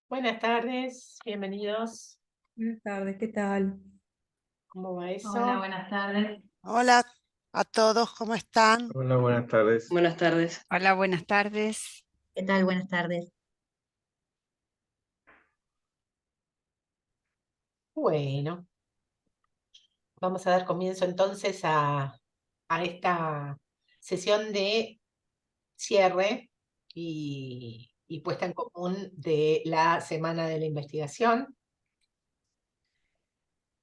Buenas tardes, bienvenidos. Buenas tardes, ¿qué tal? ¿Cómo va Hola, eso? buenas tardes. Hola a todos, ¿cómo están? Hola, buenas tardes. Buenas tardes. Hola, buenas tardes. ¿Qué tal? Buenas tardes. Bueno, vamos a dar comienzo entonces a esta sesión de cierre y puesta en común de la Semana de la Investigación.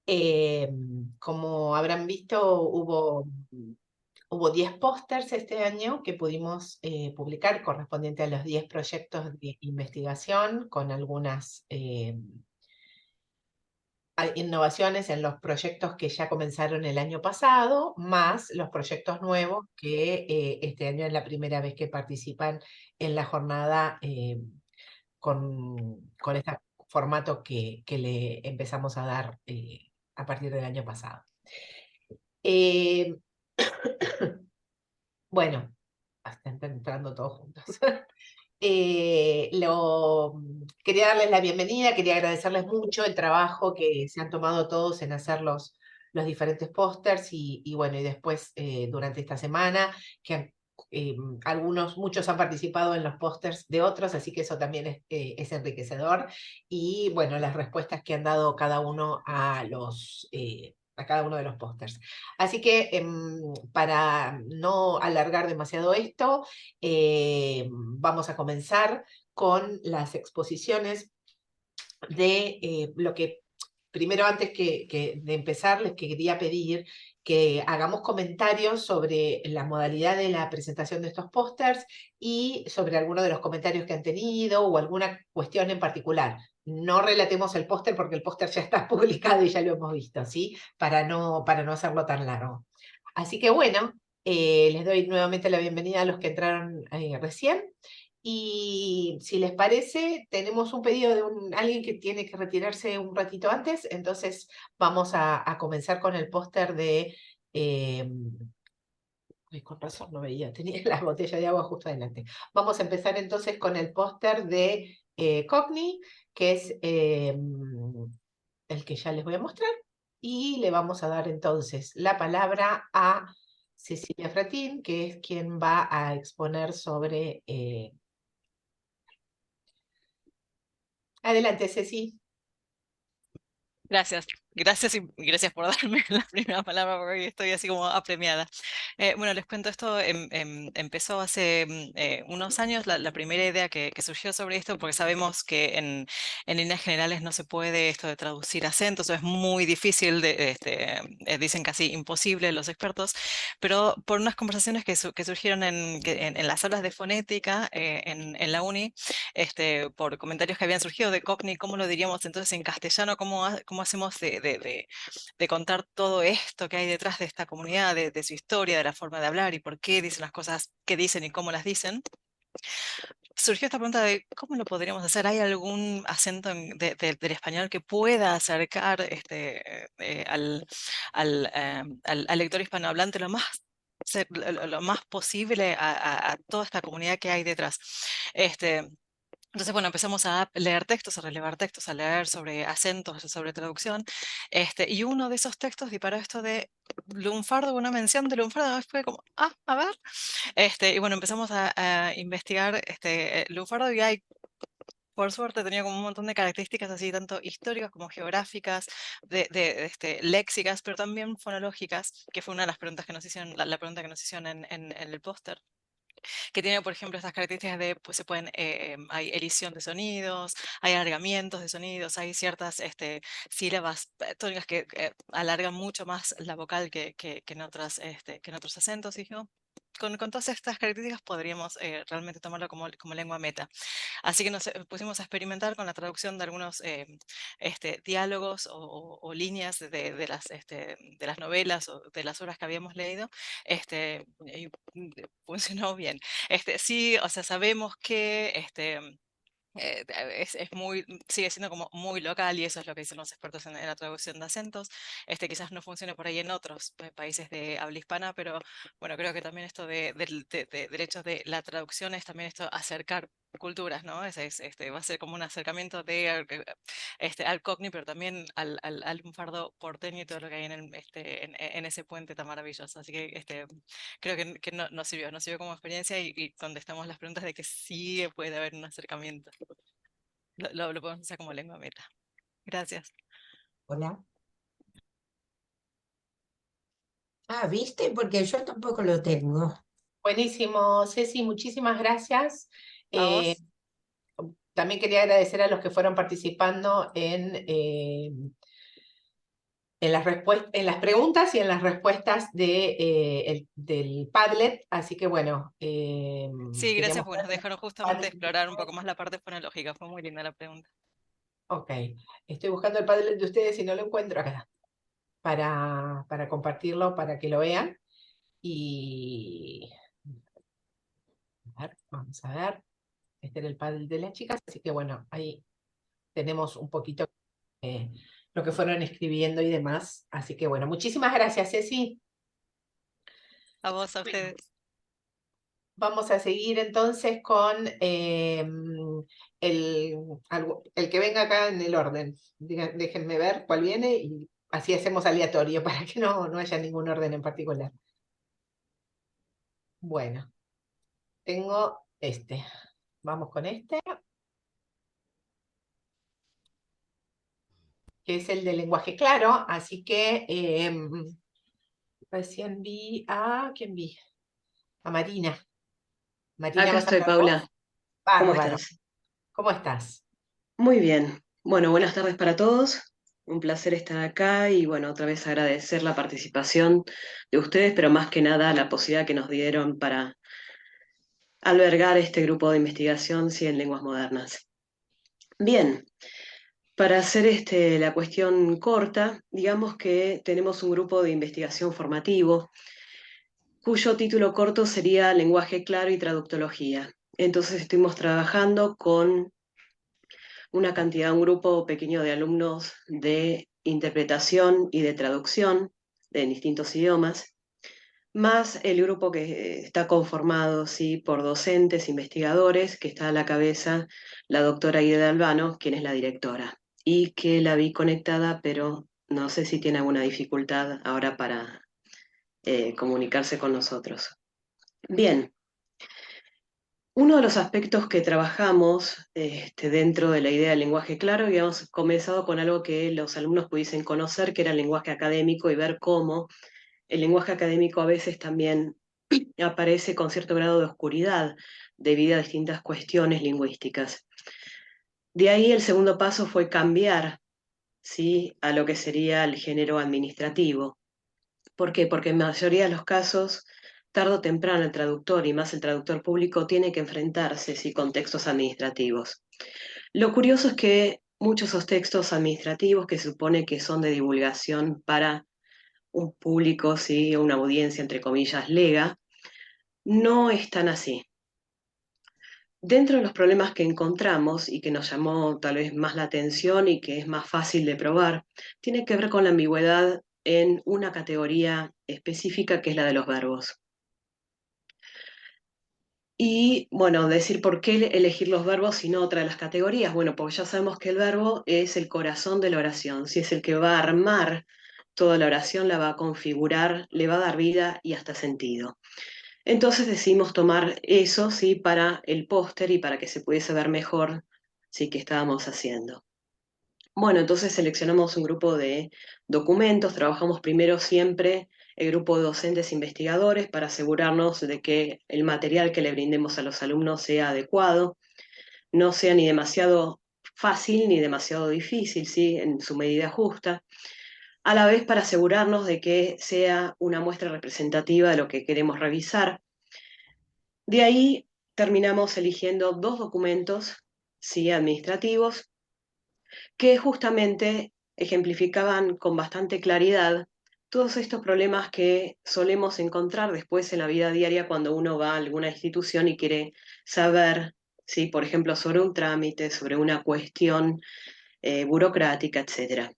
Eh, Como habrán visto, hubo 10 pósters este año que pudimos publicar correspondiente a los 10 proyectos de investigación con algunas hay innovaciones en los proyectos que ya comenzaron el año pasado, más los proyectos nuevos que este año es la primera vez que participan en la jornada con este formato que le empezamos a dar a partir del año pasado. Eh, bueno, están entrando todos juntos. Quería darles la bienvenida, quería agradecerles mucho el trabajo que se han tomado todos en hacer los diferentes pósters y bueno, y después durante esta semana, eh, muchos han participado en los pósters de otros, así que eso también es enriquecedor. Y bueno, las respuestas que han dado cada uno a cada uno de los pósters. Así que para no alargar demasiado esto, vamos a comenzar con las exposiciones de lo que, primero antes de empezar, les quería pedir que hagamos comentarios sobre la modalidad de la presentación de estos pósters y sobre algunos de los comentarios que han tenido o alguna cuestión en particular. No relatemos el póster porque el póster ya está publicado y ya lo hemos visto, ¿sí? Para no hacerlo tan largo. Así que bueno, les doy nuevamente la bienvenida a los que entraron recién. Y si les parece, tenemos un pedido de alguien que tiene que retirarse un ratito antes, entonces vamos a comenzar con el póster de... ay, con razón no veía, tenía la botella de agua justo adelante. Vamos a empezar entonces con el póster de Cogni, que es el que ya les voy a mostrar, y le vamos a dar entonces la palabra a Cecilia Fratín, que es quien va a exponer sobre... Adelante, Ceci. Gracias, gracias y gracias por darme la primera palabra porque hoy estoy así como apremiada. Bueno, les cuento esto, empezó hace unos años la primera idea que surgió sobre esto porque sabemos que en líneas generales no se puede esto de traducir acentos, o es muy difícil, dicen casi imposible los expertos, pero por unas conversaciones que surgieron en las aulas de fonética en la uni, por comentarios que habían surgido de Cockney, ¿cómo lo diríamos entonces en castellano? ¿Cómo hacemos de contar todo esto que hay detrás de esta comunidad, de su historia, de la forma de hablar y por qué dicen las cosas que dicen y cómo las dicen? Surgió esta pregunta de cómo lo podríamos hacer. ¿Hay algún acento del español que pueda acercar al lector hispanohablante lo más, lo más posible a toda esta comunidad que hay detrás? Entonces, bueno, empezamos a leer textos, a relevar textos, a leer sobre acentos, sobre traducción. Y uno de esos textos disparó esto de lunfardo, una mención de lunfardo. Fue como, a ver. Y bueno, empezamos a investigar lunfardo y hay, por suerte, tenía como un montón de características así, tanto históricas como geográficas, léxicas, pero también fonológicas, que fue una de las preguntas que nos hicieron, la pregunta que nos hicieron en el póster, que tiene, por ejemplo, estas características de, pues hay elisión de sonidos, hay alargamientos de sonidos, hay ciertas sílabas tónicas que alargan mucho más la vocal que en que en otros acentos, y yo, con todas estas características podríamos realmente tomarlo como lengua meta. Así que nos pusimos a experimentar con la traducción de algunos diálogos o líneas de las novelas o de las obras que habíamos leído. Y funcionó bien. Sí, o sea, sabemos que sigue siendo como muy local, y eso es lo que dicen los expertos en la traducción de acentos. Quizás no funcione por ahí en otros países de habla hispana, pero bueno, creo que también esto del hecho de la traducción es también esto, acercar culturas, ¿no? Va a ser como un acercamiento de, al Cogni, pero también al lunfardo porteño y todo lo que hay en ese puente tan maravilloso. Así que creo que nos sirvió como experiencia y contestamos las preguntas de que sí puede haber un acercamiento. Lo podemos usar como lengua meta. Gracias. Hola. Ah, ¿viste? Porque yo tampoco lo tengo. Buenísimo, Ceci, muchísimas gracias. ¿A Eh, vos? También quería agradecer a los que fueron participando en en las preguntas y en las respuestas del Padlet. Así que bueno, Sí, quería gracias porque nos mostrar dejaron justamente Padlet. explorar un poco más la parte fonológica. Fue muy linda la pregunta. Ok, estoy buscando el Padlet de ustedes y no lo encuentro acá para compartirlo, para que lo vean. Y a ver, vamos a ver. Este era el Padlet de las chicas, así que bueno, ahí tenemos un poquito lo que fueron escribiendo y demás. Así que bueno, muchísimas gracias, Ceci. A vos, a ustedes. Vamos a seguir entonces con el que venga acá en el orden. Déjenme ver cuál viene y así hacemos aleatorio para que no haya ningún orden en particular. Bueno, tengo este. Vamos con este, que es el de lenguaje claro. Así que recién vi a... ¿Quién vi? A Marina. Marina, Acá ¿vas a estoy, hablar vos? Paula. ¿Cómo Bárbaro. estás? ¿Cómo estás? Muy bien. Bueno, buenas tardes para todos. Un placer estar acá y bueno, otra vez agradecer la participación de ustedes, pero más que nada la posibilidad que nos dieron para albergar este grupo de investigación, sí, en lenguas modernas. Bien, para hacer la cuestión corta, digamos que tenemos un grupo de investigación formativo cuyo título corto sería Lenguaje claro y traductología. Entonces estuvimos trabajando con un grupo pequeño de alumnos de interpretación y de traducción de distintos idiomas, más el grupo que está conformado, sí, por docentes, investigadores, que está a la cabeza la doctora Ida Albano, quien es la directora, y que la vi conectada, pero no sé si tiene alguna dificultad ahora para comunicarse con nosotros. Bien. Uno de los aspectos que trabajamos dentro de la idea del lenguaje claro, habíamos comenzado con algo que los alumnos pudiesen conocer, que era el lenguaje académico, y ver cómo el lenguaje académico a veces también aparece con cierto grado de oscuridad debido a distintas cuestiones lingüísticas. De ahí el segundo paso fue cambiar, ¿sí?, a lo que sería el género administrativo. ¿Por qué? Porque en la mayoría de los casos, tarde o temprano, el traductor, y más el traductor público, tiene que enfrentarse sí, con textos administrativos. Lo curioso es que muchos de esos textos administrativos, que se supone que son de divulgación para un público, ¿sí? Una audiencia, entre comillas, lega, no están así. Dentro de los problemas que encontramos y que nos llamó tal vez más la atención y que es más fácil de probar, tiene que ver con la ambigüedad en una categoría específica que es la de los verbos. Y bueno, decir por qué elegir los verbos y no otra de las categorías. Bueno, porque ya sabemos que el verbo es el corazón de la oración, si es el que va a armar toda la oración, la va a configurar, le va a dar vida y hasta sentido. Entonces decidimos tomar eso, sí, para el póster y para que se pudiese ver mejor, sí, qué estábamos haciendo. Bueno, entonces seleccionamos un grupo de documentos, trabajamos primero siempre el grupo de docentes investigadores para asegurarnos de que el material que le brindemos a los alumnos sea adecuado, no sea ni demasiado fácil ni demasiado difícil, ¿sí?, en su medida justa, a la vez para asegurarnos de que sea una muestra representativa de lo que queremos revisar. De ahí terminamos eligiendo dos documentos, sí, administrativos, que justamente ejemplificaban con bastante claridad todos estos problemas que solemos encontrar después en la vida diaria cuando uno va a alguna institución y quiere saber, ¿sí?, por ejemplo, sobre un trámite, sobre una cuestión burocrática, etc.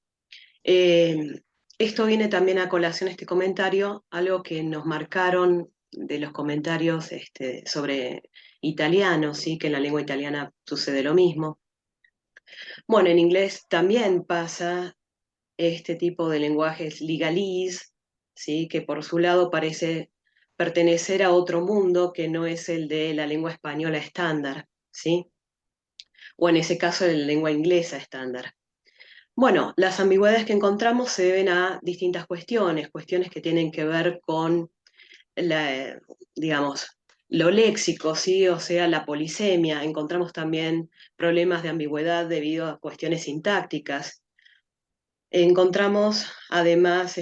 Esto viene también a colación, este comentario, algo que nos marcaron de los comentarios sobre italiano, ¿sí? Que en la lengua italiana sucede lo mismo. Bueno, en inglés también pasa este tipo de lenguajes legalese, ¿sí? Que por su lado parece pertenecer a otro mundo que no es el de la lengua española estándar, ¿sí? O en ese caso de la lengua inglesa estándar. Bueno, las ambigüedades que encontramos se deben a distintas cuestiones que tienen que ver con digamos, lo léxico, ¿sí? O sea, la polisemia. Encontramos también problemas de ambigüedad debido a cuestiones sintácticas. Encontramos además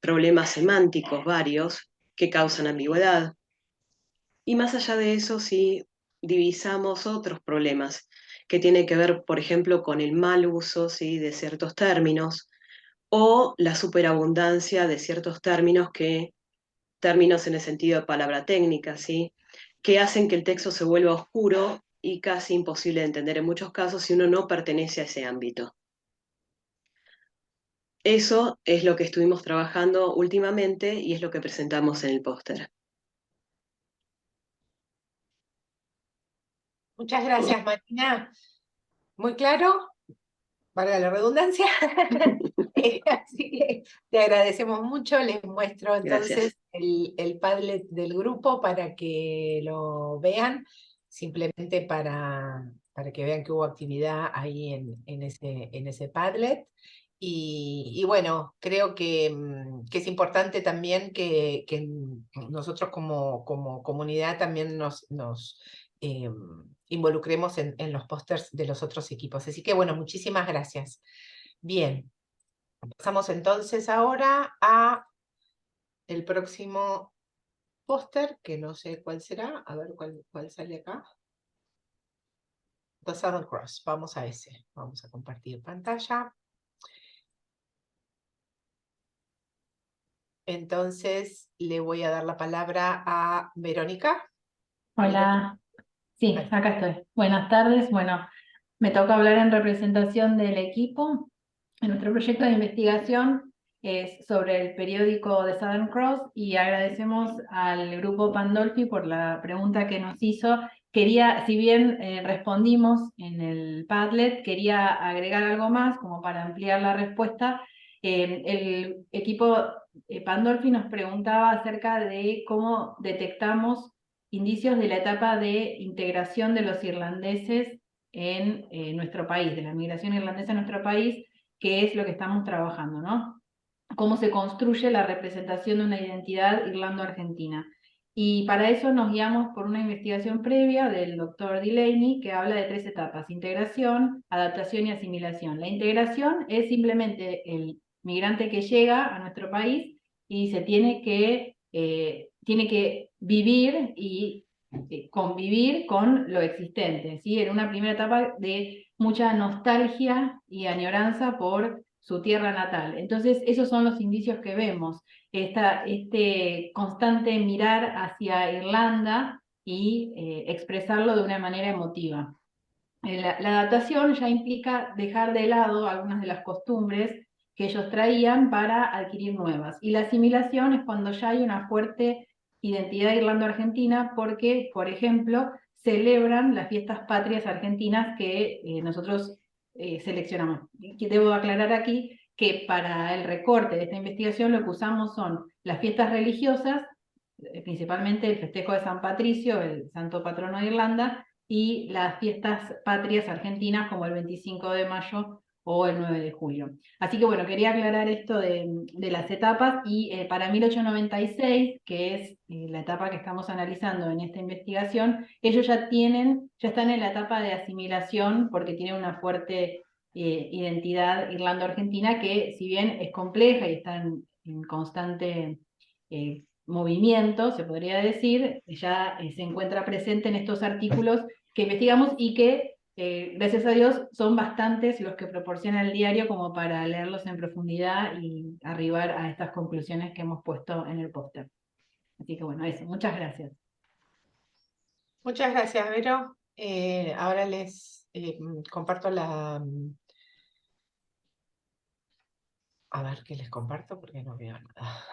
problemas semánticos varios que causan ambigüedad. Y más allá de eso, sí divisamos otros problemas que tienen que ver, por ejemplo, con el mal uso, ¿sí? De ciertos términos o la superabundancia de ciertos términos en el sentido de palabra técnica, ¿sí? Que hacen que el texto se vuelva oscuro y casi imposible de entender en muchos casos si uno no pertenece a ese ámbito. Eso es lo que estuvimos trabajando últimamente y es lo que presentamos en el póster. Muchas gracias, Marina. Muy claro, valga la redundancia. Así que te agradecemos mucho. Les muestro Gracias. entonces el Padlet del grupo para que lo vean, simplemente para que vean que hubo actividad ahí en ese Padlet. Y bueno, creo que es importante también que nosotros como comunidad también nos involucremos en los pósters de los otros equipos. Así que bueno, muchísimas gracias. Bien, pasamos entonces ahora a el próximo póster, que no sé cuál será, a ver cuál sale acá. The Southern Cross, vamos a ese, vamos a compartir pantalla. Entonces le voy a dar la palabra a Verónica. Hola, sí, acá estoy. Buenas tardes. Bueno, me toca hablar en representación del equipo. Nuestro proyecto de investigación es sobre el periódico de Southern Cross y agradecemos al grupo Pandolfi por la pregunta que nos hizo. Quería, si bien respondimos en el Padlet, quería agregar algo más como para ampliar la respuesta. El equipo Pandolfi nos preguntaba acerca de cómo detectamos indicios de la etapa de integración de los irlandeses en nuestro país, de la migración irlandesa en nuestro país, que es lo que estamos trabajando, ¿no? Cómo se construye la representación de una identidad irlando-argentina. Y para eso nos guiamos por una investigación previa del doctor Delaney que habla de 3 etapas: integración, adaptación y asimilación. La integración es simplemente el migrante que llega a nuestro país y se tiene que vivir y convivir con lo existente, ¿sí? En una primera etapa de mucha nostalgia y añoranza por su tierra natal. Entonces, esos son los indicios que vemos, este constante mirar hacia Irlanda y expresarlo de una manera emotiva. La adaptación ya implica dejar de lado algunas de las costumbres que ellos traían para adquirir nuevas. Y la asimilación es cuando ya hay una fuerte identidad irlando-argentina porque, por ejemplo, celebran las fiestas patrias argentinas que nosotros seleccionamos. Y debo aclarar aquí que para el recorte de esta investigación lo que usamos son las fiestas religiosas, principalmente el festejo de San Patricio, el santo patrono de Irlanda, y las fiestas patrias argentinas como el 25 de mayo o el 9 de julio. Así que bueno, quería aclarar esto de las etapas y para 1896, que es la etapa que estamos analizando en esta investigación, ellos ya están en la etapa de asimilación porque tienen una fuerte identidad irlando-argentina que si bien es compleja y está en constante movimiento, se podría decir, ya se encuentra presente en estos artículos que investigamos y que, gracias a Dios, son bastantes los que proporciona el diario como para leerlos en profundidad y arribar a estas conclusiones que hemos puesto en el póster. Así que bueno, eso, muchas gracias. Muchas gracias, Vero. Ahora les comparto a ver qué les comparto porque no veo nada.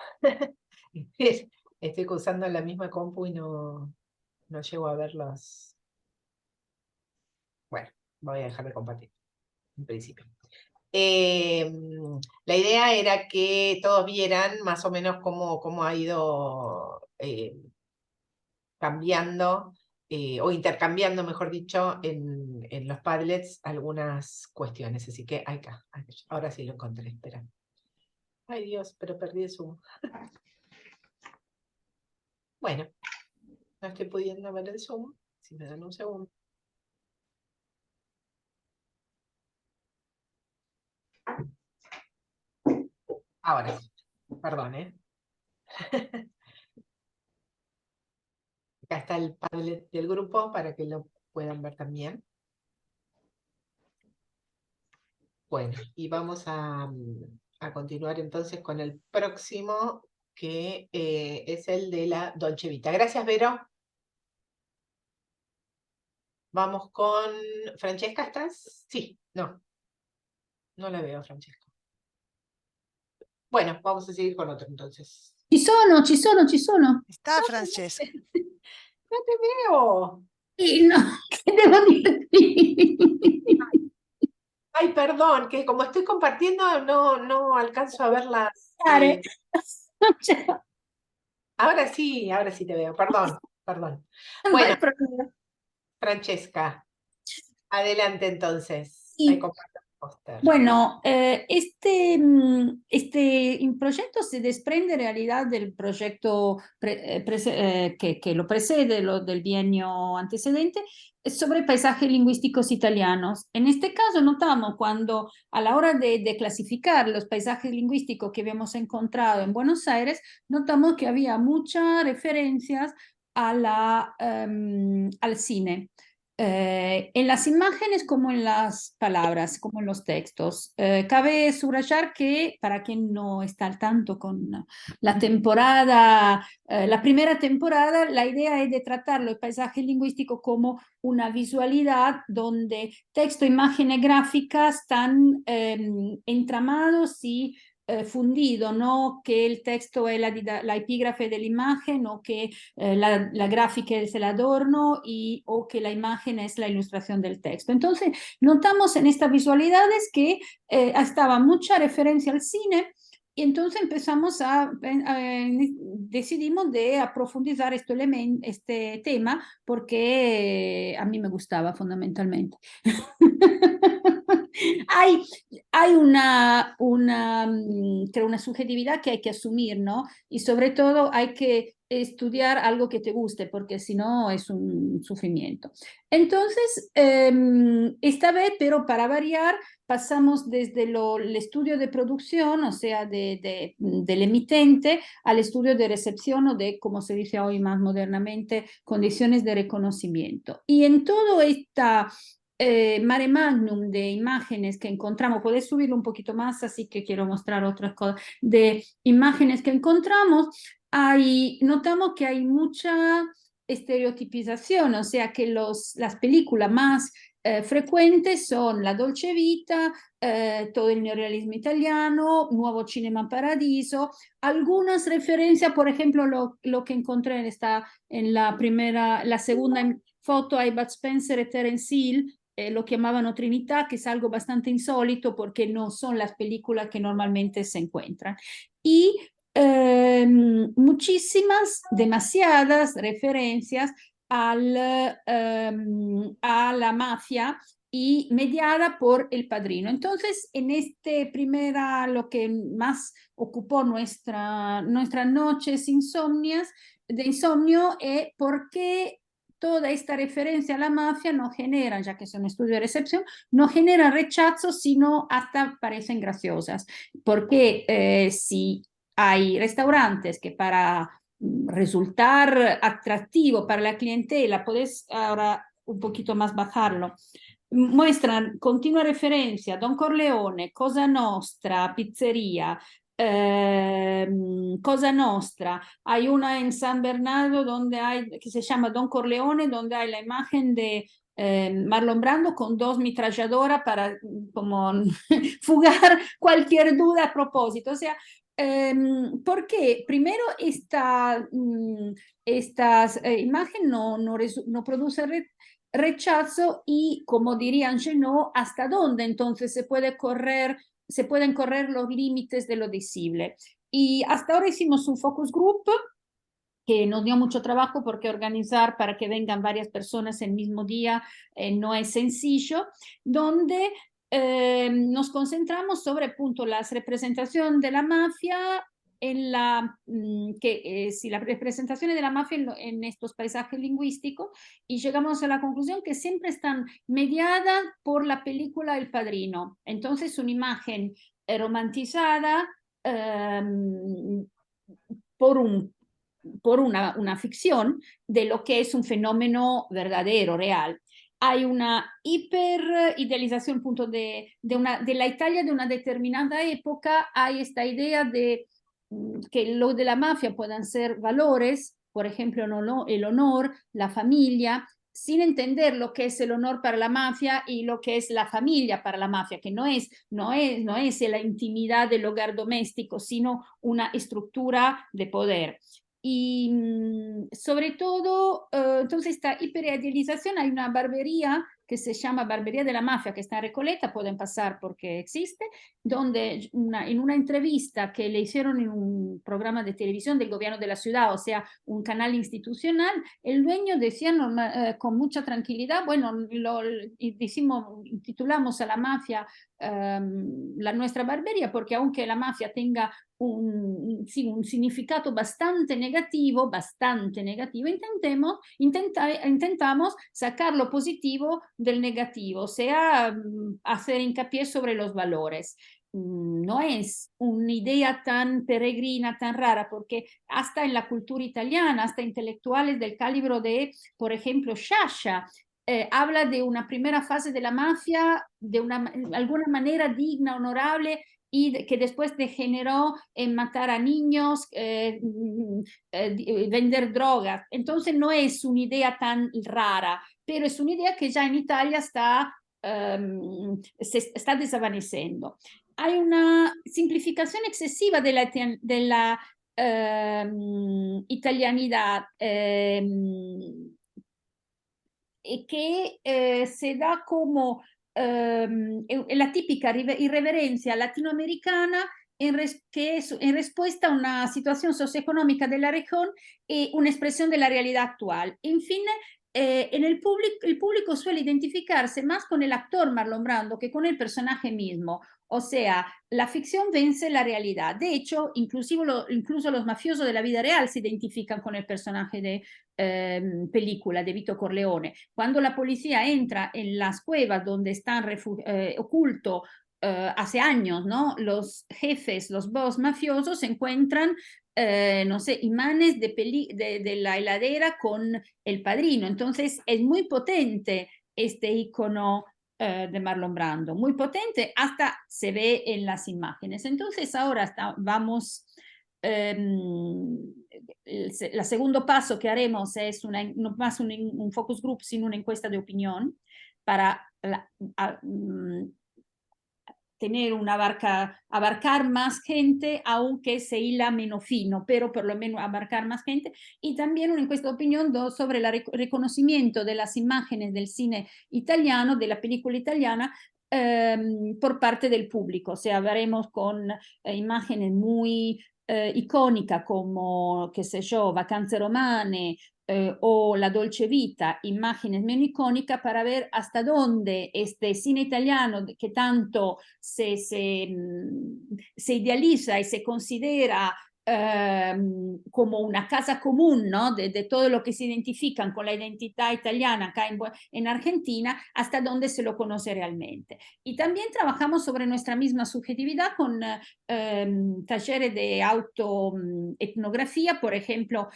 Estoy usando la misma compu y no llego a ver los... Bueno, voy a dejar de compartir, en principio. La idea era que todos vieran más o menos cómo ha ido cambiando o intercambiando, mejor dicho, en los Padlets algunas cuestiones. Así que acá, ahora sí lo encontré, espera. Ay Dios, pero perdí el Zoom. Bueno, no estoy pudiendo ver el Zoom. Si me dan un segundo. Ahora sí, perdón, ¿eh? Acá está el Padlet del grupo para que lo puedan ver también. Bueno, y vamos a continuar entonces con el próximo, que es el de la Dolce Vita. Gracias, Vero. Vamos con Francesca, ¿estás? Sí, no la veo, Francesca. Bueno, vamos a seguir con otro entonces. Ci sono. Está Francesca. No te veo. Sì, no, che devo dire? Ay, perdón, que como estoy compartiendo no alcanzo a ver las... Non c'è ahora sí te veo, perdón. non Bueno, è problema. Francesca, adelante entonces. Sí. Ahí comparto el póster. Bueno, este proyecto se desprende en realidad del proyecto que lo precede, del bienio antecedente, sobre paisajes lingüísticos italianos. En este caso notamos cuando a la hora de clasificar los paisajes lingüísticos que habíamos encontrado en Buenos Aires, notamos que había muchas referencias al cine. En las imágenes como en las palabras, como en los textos. Cabe subrayar que, para quien no está al tanto con la temporada, la primera temporada, la idea es de tratarlo el paisaje lingüístico como una visualidad donde texto, imágenes gráficas están entramados y fundido, no que el texto es la epígrafe de la imagen o que la gráfica es el adorno o que la imagen es la ilustración del texto. Entonces, notamos en estas visualidades que estaba mucha referencia al cine y entonces empezamos decidimos de profundizar este tema porque a mí me gustaba fundamentalmente. Hay creo una subjetividad que hay que asumir, ¿no? Y sobre todo hay que estudiar algo que te guste, porque si no es un sufrimiento. Entonces, esta vez, pero para variar, pasamos desde el estudio de producción, o sea, del emitente, al estudio de recepción o de, como se dice hoy más modernamente, condiciones de reconocimiento. Y en todo esta mare magnum de imágenes que encontramos, podés subirlo un poquito más, así que quiero mostrar otras cosas, de imágenes que encontramos, notamos que hay mucha estereotipización, o sea que las películas más frecuentes son La Dolce Vita, todo el neorealismo italiano, Nuevo Cinema Paradiso, algunas referencias, por ejemplo, lo que encontré en la segunda foto hay Bud Spencer y Terence Hill, lo chiamavano Trinità, que es algo bastante insólito porque no son las películas que normalmente se encuentran. Y muchísimas, demasiadas referencias a la mafia y mediada por El Padrino. Entonces, en lo que más ocupó nuestras noches de insomnio es por qué toda esta referencia a la mafia no genera, ya que es un estudio de recepción, no genera rechazo, sino hasta parecen graciosas. Porque si hay restaurantes que para resultar atractivo para la clientela, podés ahora un poquito más bajarlo, muestran continua referencia a Don Corleone, Cosa Nostra, pizzería, Cosa Nostra. Hay una en San Bernardo que se llama Don Corleone, donde hay la imagen de Marlon Brando con 2 ametralladoras para como fugar cualquier duda a propósito. O sea, Porque primero esta imagen no produce rechazo y, como diría Genot, hasta dónde entonces se pueden correr los límites de lo visible. Y hasta ahora hicimos un focus group que nos dio mucho trabajo porque organizar para que vengan varias personas el mismo día no es sencillo, donde nos concentramos sobre punto la representación de la mafia en la representaciones de la mafia en estos paisajes lingüísticos, y llegamos a la conclusión que siempre están mediadas por la película El Padrino. Entonces una imagen romantizada por una ficción de lo que es un fenómeno verdadero, real. Hay una hiperidealización de la Italia de una determinada época. Hay esta idea de que lo de la mafia puedan ser valores, por ejemplo, el honor, la familia, sin entender lo que es el honor para la mafia y lo que es la familia para la mafia, que no es la intimidad del hogar doméstico, sino una estructura de poder. Y sobre todo, entonces esta hiperidealización, hay una barbería que se llama Barbería de la Mafia, que está en Recoleta, pueden pasar porque existe, donde en una entrevista que le hicieron en un programa de televisión del gobierno de la ciudad, o sea, un canal institucional, el dueño decía con mucha tranquilidad, bueno, titulamos a la mafia la nuestra barbería, porque aunque la mafia tenga un significado bastante negativo, intentamos sacar lo positivo del negativo, o sea, hacer hincapié sobre los valores. No es una idea tan peregrina, tan rara, porque hasta en la cultura italiana, hasta intelectuales del calibre de, por ejemplo, Sciascia, habla de una primera fase de la mafia de alguna manera digna, honorable, y que después degeneró en matar a niños, vender drogas. Entonces no es una idea tan rara, pero es una idea que ya en Italia se está desvaneciendo. Hay una simplificación excesiva de la italianidad, que se da como la típica irreverencia latinoamericana que es en respuesta a una situación socioeconómica de la región y una expresión de la realidad actual. En fin, el público suele identificarse más con el actor Marlon Brando que con el personaje mismo. O sea, la ficción vence la realidad. De hecho, incluso los mafiosos de la vida real se identifican con el personaje de película de Vito Corleone. Cuando la policía entra en las cuevas donde están ocultos hace años, ¿no? Los jefes, los boss mafiosos encuentran no sé, imanes de la heladera con El Padrino. Entonces es muy potente este icono de Marlon Brando, muy potente, hasta se ve en las imágenes. Entonces ahora vamos, el segundo paso que haremos es no más un focus group, sino una encuesta de opinión para tener abarcar más gente, aunque se hila menos fino, pero por lo menos abarcar más gente, y también una encuesta de opinión sobre el reconocimiento de las imágenes del cine italiano, de la película italiana, por parte del público. O sea, veremos con imágenes muy icónicas como, qué sé yo, Vacanze Romane, o La Dolce Vita, imágenes menos icónicas, para ver hasta dónde este cine italiano que tanto se idealiza y se considera como una casa común, ¿no? de todo lo que se identifican con la identidad italiana acá en Argentina, hasta dónde se lo conoce realmente. Y también trabajamos sobre nuestra misma subjetividad con talleres de autoetnografía. Por ejemplo,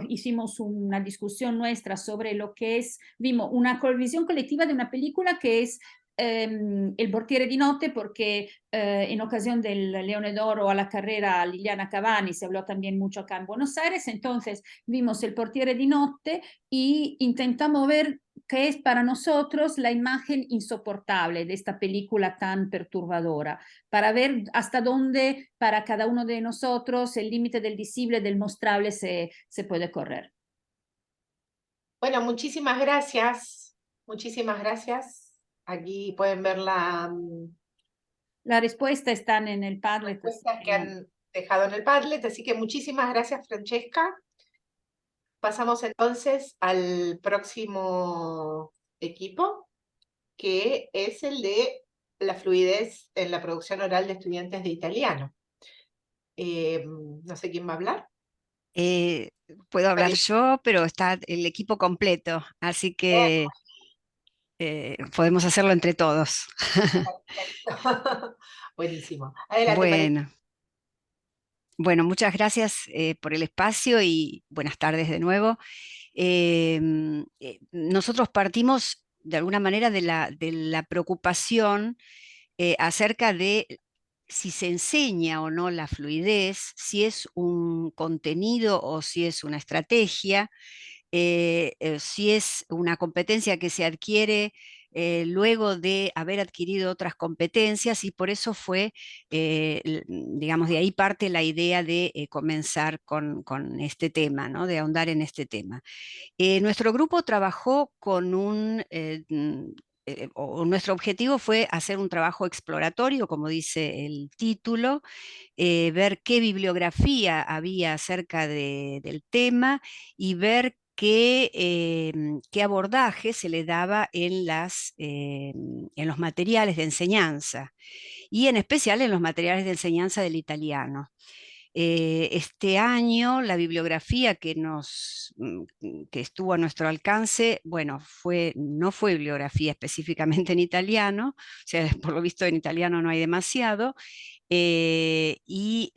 hicimos una discusión nuestra sobre lo que vimos una visión colectiva de una película que es El portiere di notte, porque en ocasión del Leone d'Oro a la carrera Liliana Cavani se habló también mucho acá en Buenos Aires. Entonces vimos El portiere di notte y intentamos ver que es para nosotros la imagen insoportable de esta película tan perturbadora, para ver hasta dónde para cada uno de nosotros el límite del visible, del mostrable se puede correr. Bueno, muchísimas gracias. Muchísimas gracias. Aquí pueden ver La respuesta está en el Padlet. respuestas que han dejado en el Padlet, así que muchísimas gracias, Francesca. Pasamos entonces al próximo equipo, que es el de la fluidez en la producción oral de estudiantes de italiano. No sé quién va a hablar. Eh, Puedo hablar María. yo, pero está el equipo completo, así que podemos hacerlo entre todos. Buenísimo. Adelante, María. Bueno, muchas gracias por el espacio y buenas tardes de nuevo. Nosotros partimos de alguna manera de la preocupación acerca de si se enseña o no la fluidez, si es un contenido o si es una estrategia, si es una competencia que se adquiere luego de haber adquirido otras competencias, y por eso fue, digamos, de ahí parte la idea de comenzar con este tema, ¿no? De ahondar en este tema. Nuestro grupo trabajó con nuestro objetivo fue hacer un trabajo exploratorio, como dice el título, ver qué bibliografía había acerca del tema y ver qué abordaje se le daba en los materiales de enseñanza y en especial en los materiales de enseñanza del italiano. Este año la bibliografía que estuvo a nuestro alcance, bueno, no fue bibliografía específicamente en italiano, o sea, por lo visto en italiano no hay demasiado, y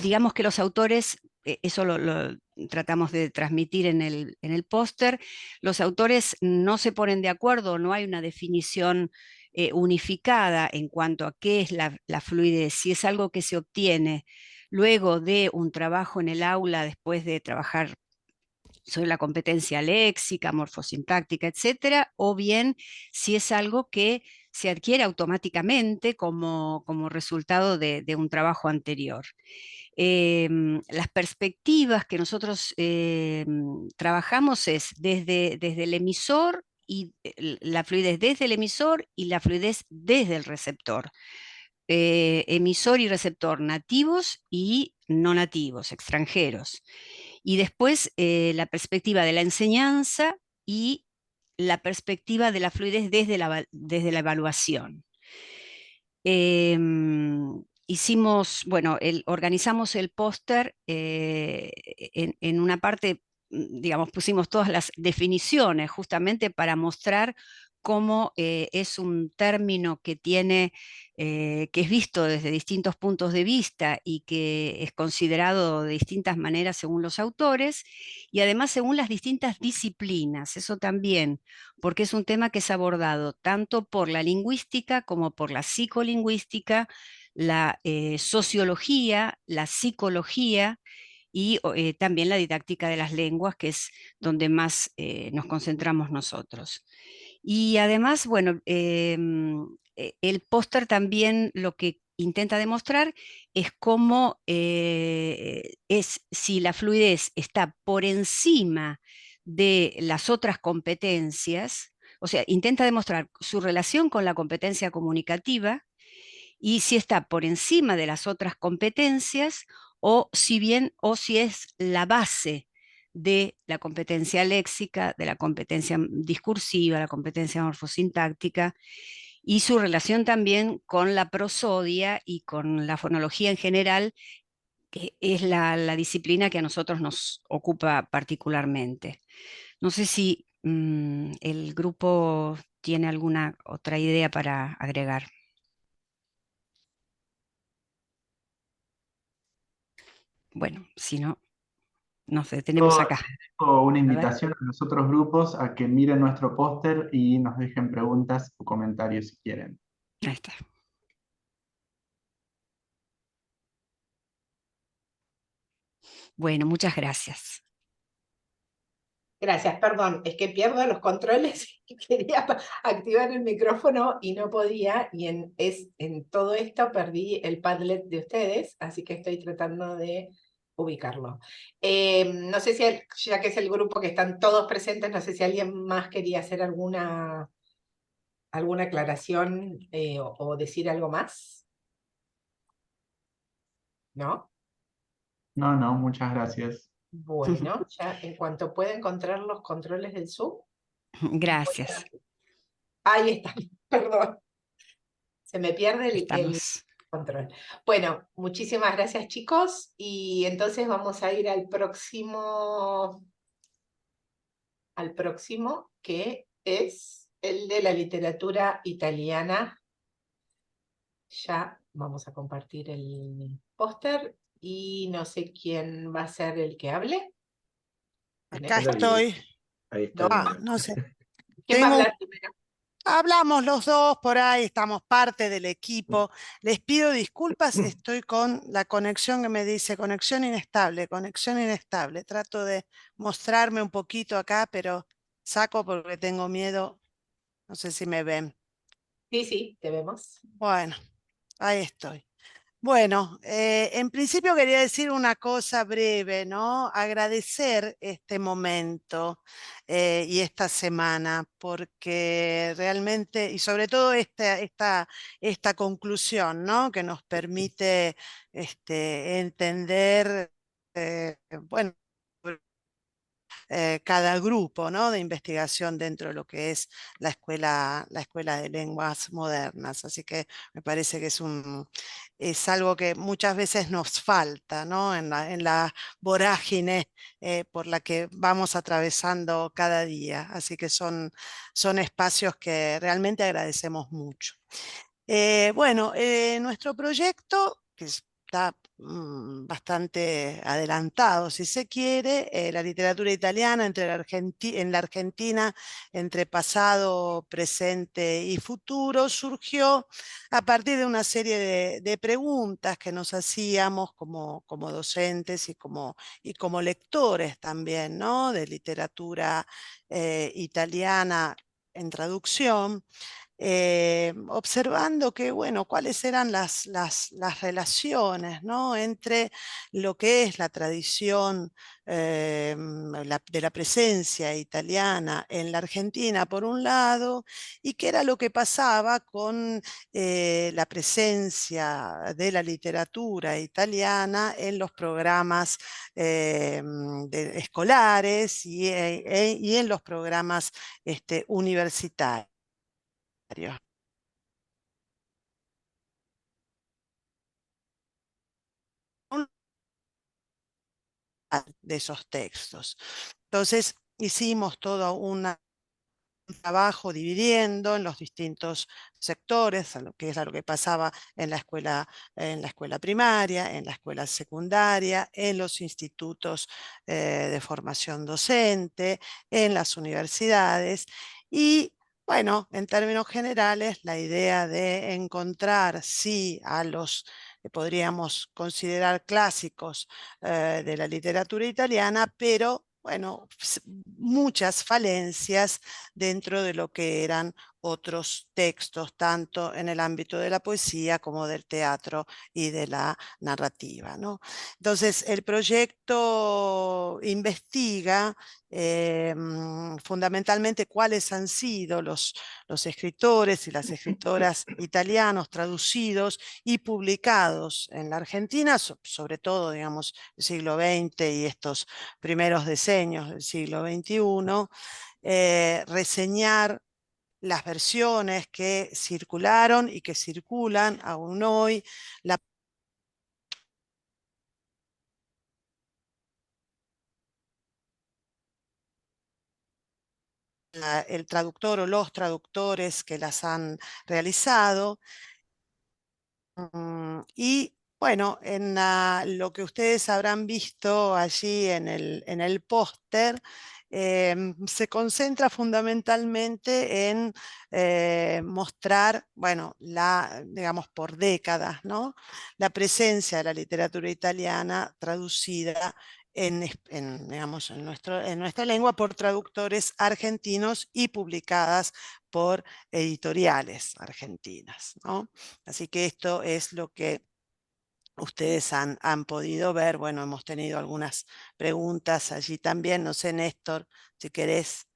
digamos que los autores, eso lo tratamos de transmitir en el póster, los autores no se ponen de acuerdo, no hay una definición unificada en cuanto a qué es la fluidez, si es algo que se obtiene luego de un trabajo en el aula, después de trabajar sobre la competencia léxica, morfosintáctica, etcétera, o bien si es algo que se adquiere automáticamente como resultado de un trabajo anterior. Las perspectivas que nosotros trabajamos es desde el emisor y la fluidez desde el emisor y la fluidez desde el receptor. Emisor y receptor nativos y no nativos, extranjeros. Y después la perspectiva de la enseñanza y la perspectiva de la fluidez desde la evaluación. Bueno, organizamos el póster en una parte, digamos, pusimos todas las definiciones justamente para mostrar cómo es un término que que es visto desde distintos puntos de vista y que es considerado de distintas maneras según los autores y además según las distintas disciplinas, eso también, porque es un tema que es abordado tanto por la lingüística como por la psicolingüística, la sociología, la psicología y también la didáctica de las lenguas, que es donde más nos concentramos nosotros. Y además, bueno, el póster también lo que intenta demostrar es cómo si la fluidez está por encima de las otras competencias, o sea, intenta demostrar su relación con la competencia comunicativa y si está por encima de las otras competencias o si es la base de la competencia léxica, de la competencia discursiva, la competencia morfosintáctica y su relación también con la prosodia y con la fonología en general, que es la disciplina que a nosotros nos ocupa particularmente. No sé si el grupo tiene alguna otra idea para agregar. Bueno, si no, nos detenemos acá. Dejo una A ver, invitación a los otros grupos a que miren nuestro póster y nos dejen preguntas o comentarios si quieren. ahí está. Bueno, muchas gracias. Gracias, perdón, es que pierdo los controles y quería activar el micrófono y no podía, y en todo esto perdí el Padlet de ustedes, así que estoy tratando de ubicarlo. No sé si, ya que es el grupo que están todos presentes, no sé si alguien más quería hacer alguna aclaración o decir algo más. ¿No? No, no, muchas gracias. Bueno, ya en cuanto pueda encontrar los controles del Zoom. Gracias. Ahí está, perdón. Se me pierde el Estamos. control. Bueno, muchísimas gracias, chicos. Y entonces vamos a ir al próximo, que es el de la literatura italiana. Ya vamos a compartir el póster y no sé quién va a ser el que hable. Acá ¿Tenés? estoy. Ahí está. No sé. ¿Quién va a Tengo hablar primero? Hablamos los dos por ahí, estamos parte del equipo. Les pido disculpas, estoy con la conexión que me dice conexión inestable, conexión inestable. Trato de mostrarme un poquito acá, pero saco porque tengo miedo. No sé si me ven. Sí, sí, te vemos. Bueno, ahí estoy. Bueno, en principio quería decir una cosa breve, ¿no? Agradecer este momento y esta semana, porque realmente, y sobre todo esta conclusión, ¿no? Que nos permite entender, bueno, cada grupo, ¿no? de investigación dentro de lo que es la escuela de lenguas modernas. Así que me parece que es algo que muchas veces nos falta, ¿no? en la vorágine por la que vamos atravesando cada día. Así que son espacios que realmente agradecemos mucho. Bueno, nuestro proyecto, que está bastante adelantado, si se quiere, la literatura italiana en la Argentina, entre pasado, presente y futuro, surgió a partir de una serie de preguntas que nos hacíamos como docentes y como lectores también, ¿no? de literatura italiana en traducción. Observando que, bueno, cuáles eran las relaciones, ¿no? entre lo que es la tradición de la presencia italiana en la Argentina, por un lado, y qué era lo que pasaba con la presencia de la literatura italiana en los programas escolares y en los programas universitarios. De esos textos. Entonces hicimos todo un trabajo dividiendo en los distintos sectores, a lo que pasaba en la escuela primaria, en la escuela secundaria, en los institutos de formación docente, en las universidades y bueno, en términos generales, la idea de encontrar, sí, a los que podríamos considerar clásicos de la literatura italiana, pero bueno, muchas falencias dentro de lo que eran otros textos, tanto en el ámbito de la poesía como del teatro y de la narrativa, ¿no? Entonces, el proyecto investiga fundamentalmente cuáles han sido los escritores y las escritoras italianos traducidos y publicados en la Argentina, sobre todo, digamos, el siglo XX y estos primeros decenios del siglo XXI, reseñar las versiones que circularon y que circulan aún hoy, el traductor o los traductores que las han realizado. Y bueno, en lo que ustedes habrán visto allí en el póster, se concentra fundamentalmente en mostrar, bueno, digamos por décadas, ¿no? la presencia de la literatura italiana traducida digamos, en nuestra lengua por traductores argentinos y publicadas por editoriales argentinas, ¿no? Así que esto es lo que ustedes han podido ver. Bueno, hemos tenido algunas preguntas allí también. No sé, Néstor, si querés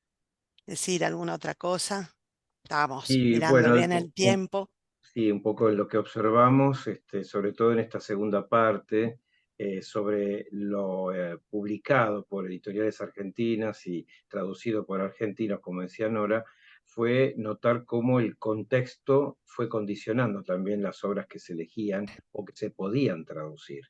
decir alguna otra cosa. Estábamos Y mirando bueno, bien el tiempo. sí, un poco lo que observamos, sobre todo en esta segunda parte, sobre lo publicado por editoriales argentinas y traducido por argentinos, como decía Nora, fue notar cómo el contexto fue condicionando también las obras que se elegían o que se podían traducir.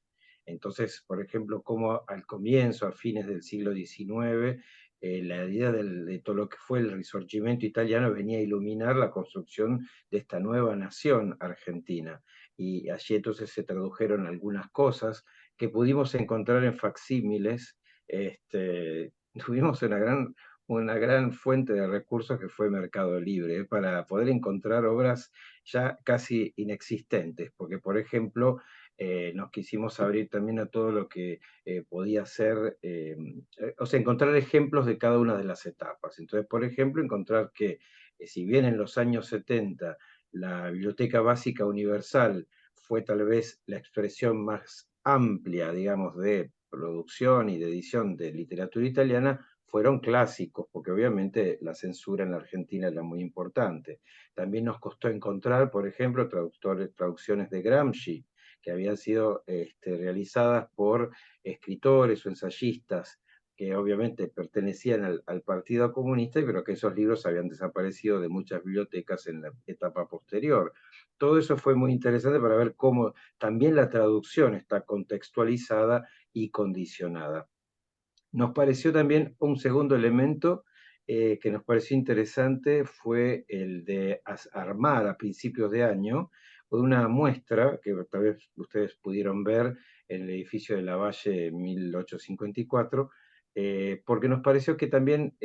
Entonces, por ejemplo, cómo al comienzo, a fines del siglo XIX, la idea de todo lo que fue el Risorgimento italiano venía a iluminar la construcción de esta nueva nación argentina. Y allí entonces se tradujeron algunas cosas que pudimos encontrar en facsímiles. Tuvimos una gran fuente de recursos que fue Mercado Libre, para poder encontrar obras ya casi inexistentes, porque por ejemplo nos quisimos abrir también a todo lo que podía ser, o sea, encontrar ejemplos de cada una de las etapas. Entonces, por ejemplo, encontrar que si bien en los años 70 la Biblioteca Básica Universal fue tal vez la expresión más amplia, digamos, de producción y de edición de literatura italiana, fueron clásicos, porque obviamente la censura en la Argentina era muy importante. También nos costó encontrar, por ejemplo, traducciones de Gramsci, que habían sido realizadas por escritores o ensayistas que obviamente pertenecían al Partido Comunista, pero que esos libros habían desaparecido de muchas bibliotecas en la etapa posterior. Todo eso fue muy interesante para ver cómo también la traducción está contextualizada y condicionada. Nos pareció también un segundo elemento que nos pareció interesante, fue el de armar a principios de año una muestra que tal vez ustedes pudieron ver en el edificio de la Valle 1854, porque nos pareció que también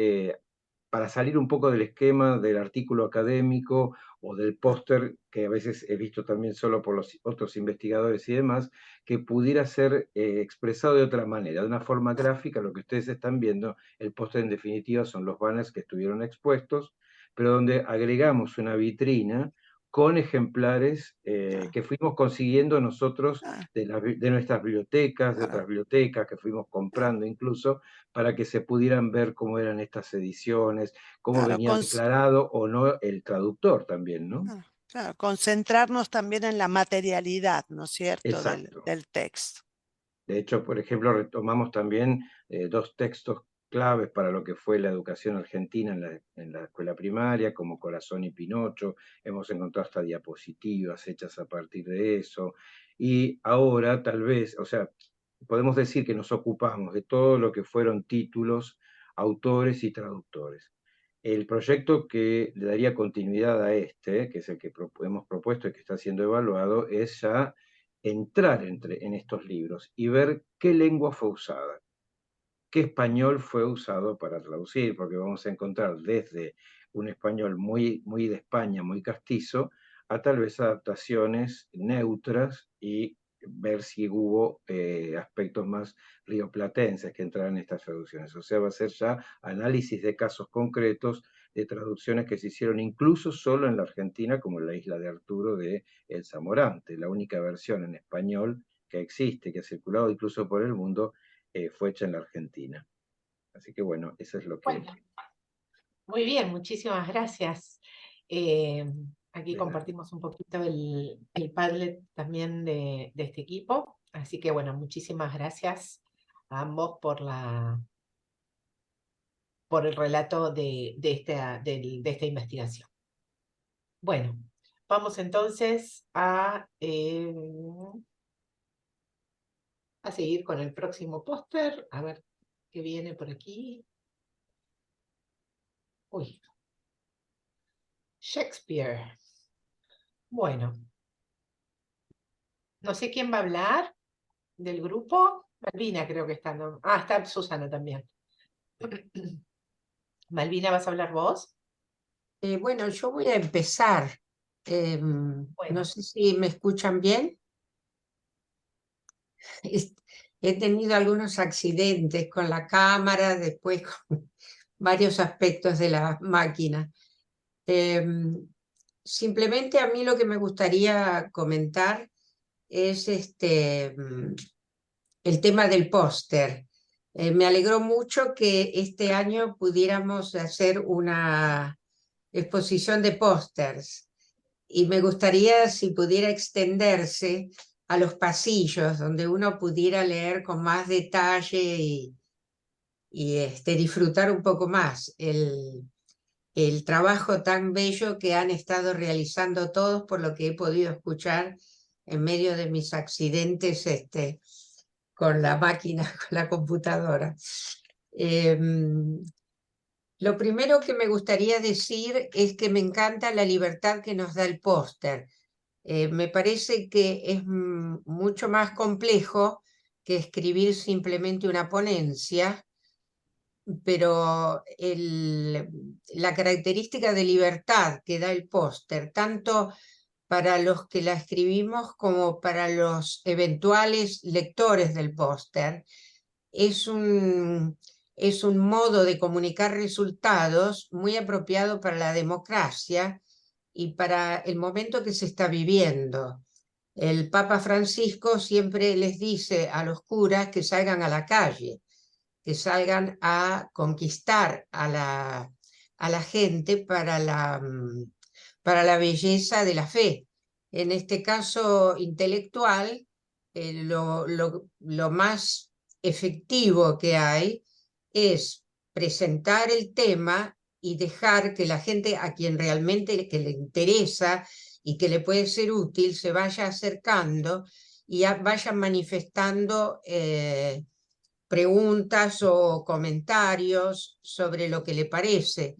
para salir un poco del esquema del artículo académico o del póster, que a veces he visto también solo por los otros investigadores y demás, que pudiera ser expresado de otra manera, de una forma gráfica. Lo que ustedes están viendo, el póster en definitiva son los banners que estuvieron expuestos, pero donde agregamos una vitrina con ejemplares que fuimos consiguiendo nosotros de nuestras bibliotecas, de otras bibliotecas que fuimos comprando incluso, para que se pudieran ver cómo eran estas ediciones, cómo Claro, venía declarado o no el traductor también, ¿no? claro, concentrarnos también en la materialidad, ¿no es cierto?, Exacto. del texto. De hecho, por ejemplo, retomamos también dos textos claves para lo que fue la educación argentina en la escuela primaria, como Corazón y Pinocho. Hemos encontrado hasta diapositivas hechas a partir de eso. Y ahora, tal vez, o sea, podemos decir que nos ocupamos de todo lo que fueron títulos, autores y traductores. El proyecto que le daría continuidad a que es el que hemos propuesto y que está siendo evaluado, es ya entrar en estos libros y ver qué lengua fue usada, qué español fue usado para traducir, porque vamos a encontrar desde un español muy, muy de España, muy castizo, a tal vez adaptaciones neutras y ver si hubo aspectos más rioplatenses que entraran en estas traducciones. O sea, va a ser ya análisis de casos concretos de traducciones que se hicieron incluso solo en la Argentina, como La Isla de Arturo de El Zamorante, la única versión en español que existe, que ha circulado incluso por el mundo, fue hecha en la Argentina. Así que bueno, eso es lo que... Bueno, muy bien, muchísimas gracias. Aquí De nada. compartimos un poquito el Padlet también de este equipo. Así que bueno, muchísimas gracias a ambos por el relato de esta investigación. Bueno, vamos entonces a seguir con el próximo póster. A ver qué viene por aquí. Uy. Shakespeare. Bueno. No sé quién va a hablar del grupo. Malvina creo que está, ¿no? Ah, está Susana también. Malvina, ¿vas a hablar vos? Bueno, yo voy a empezar. Bueno. No sé si me escuchan bien. he tenido algunos accidentes con la cámara, después con varios aspectos de la máquina. Simplemente a mí lo que me gustaría comentar es el tema del póster. Me alegró mucho que este año pudiéramos hacer una exposición de pósters y me gustaría si pudiera extenderse a los pasillos donde uno pudiera leer con más detalle y disfrutar un poco más el trabajo tan bello que han estado realizando todos, por lo que he podido escuchar en medio de mis accidentes con la máquina, con la computadora. Lo primero que me gustaría decir es que me encanta la libertad que nos da el póster. Me parece que es mucho más complejo que escribir simplemente una ponencia, pero la característica de libertad que da el póster, tanto para los que la escribimos como para los eventuales lectores del póster, es un modo de comunicar resultados muy apropiado para la democracia y para el momento que se está viviendo. El Papa Francisco siempre les dice a los curas que salgan a la calle, que salgan a conquistar a la gente para la belleza de la fe. En este caso intelectual, lo más efectivo que hay es presentar el tema y dejar que la gente a quien realmente que le interesa y que le puede ser útil se vaya acercando y vayan manifestando preguntas o comentarios sobre lo que le parece.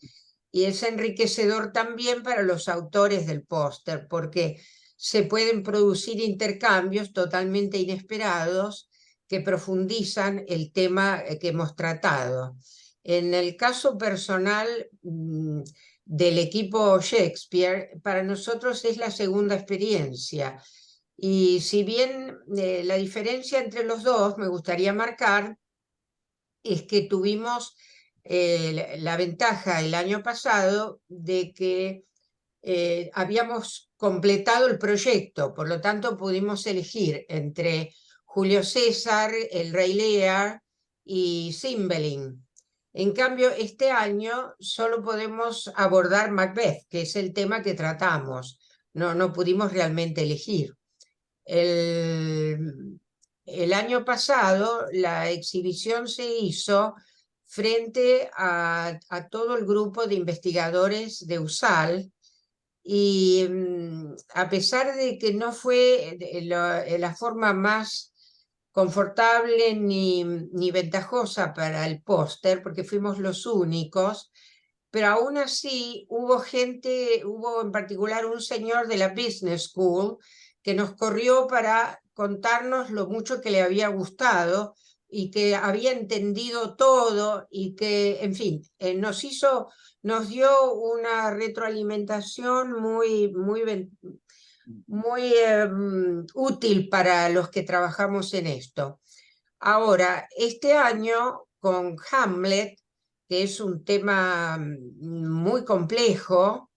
Y es enriquecedor también para los autores del póster, porque se pueden producir intercambios totalmente inesperados que profundizan el tema que hemos tratado. En el caso personal del equipo Shakespeare, para nosotros es la segunda experiencia. Y si bien la diferencia entre los dos me gustaría marcar es que tuvimos la ventaja el año pasado de que habíamos completado el proyecto, por lo tanto pudimos elegir entre Julio César, el Rey Lear y Cymbeline. En cambio, este año solo podemos abordar Macbeth, que es el tema que tratamos. No pudimos realmente elegir. El año pasado la exhibición se hizo frente a todo el grupo de investigadores de USAL y a pesar de que no fue la forma más confortable ni ventajosa para el póster, porque fuimos los únicos, pero aún así hubo en particular un señor de la Business School que nos corrió para contarnos lo mucho que le había gustado y que había entendido todo y que, en fin, nos dio una retroalimentación muy útil para los que trabajamos en esto. Ahora, este año con Hamlet, que es un tema muy complejo,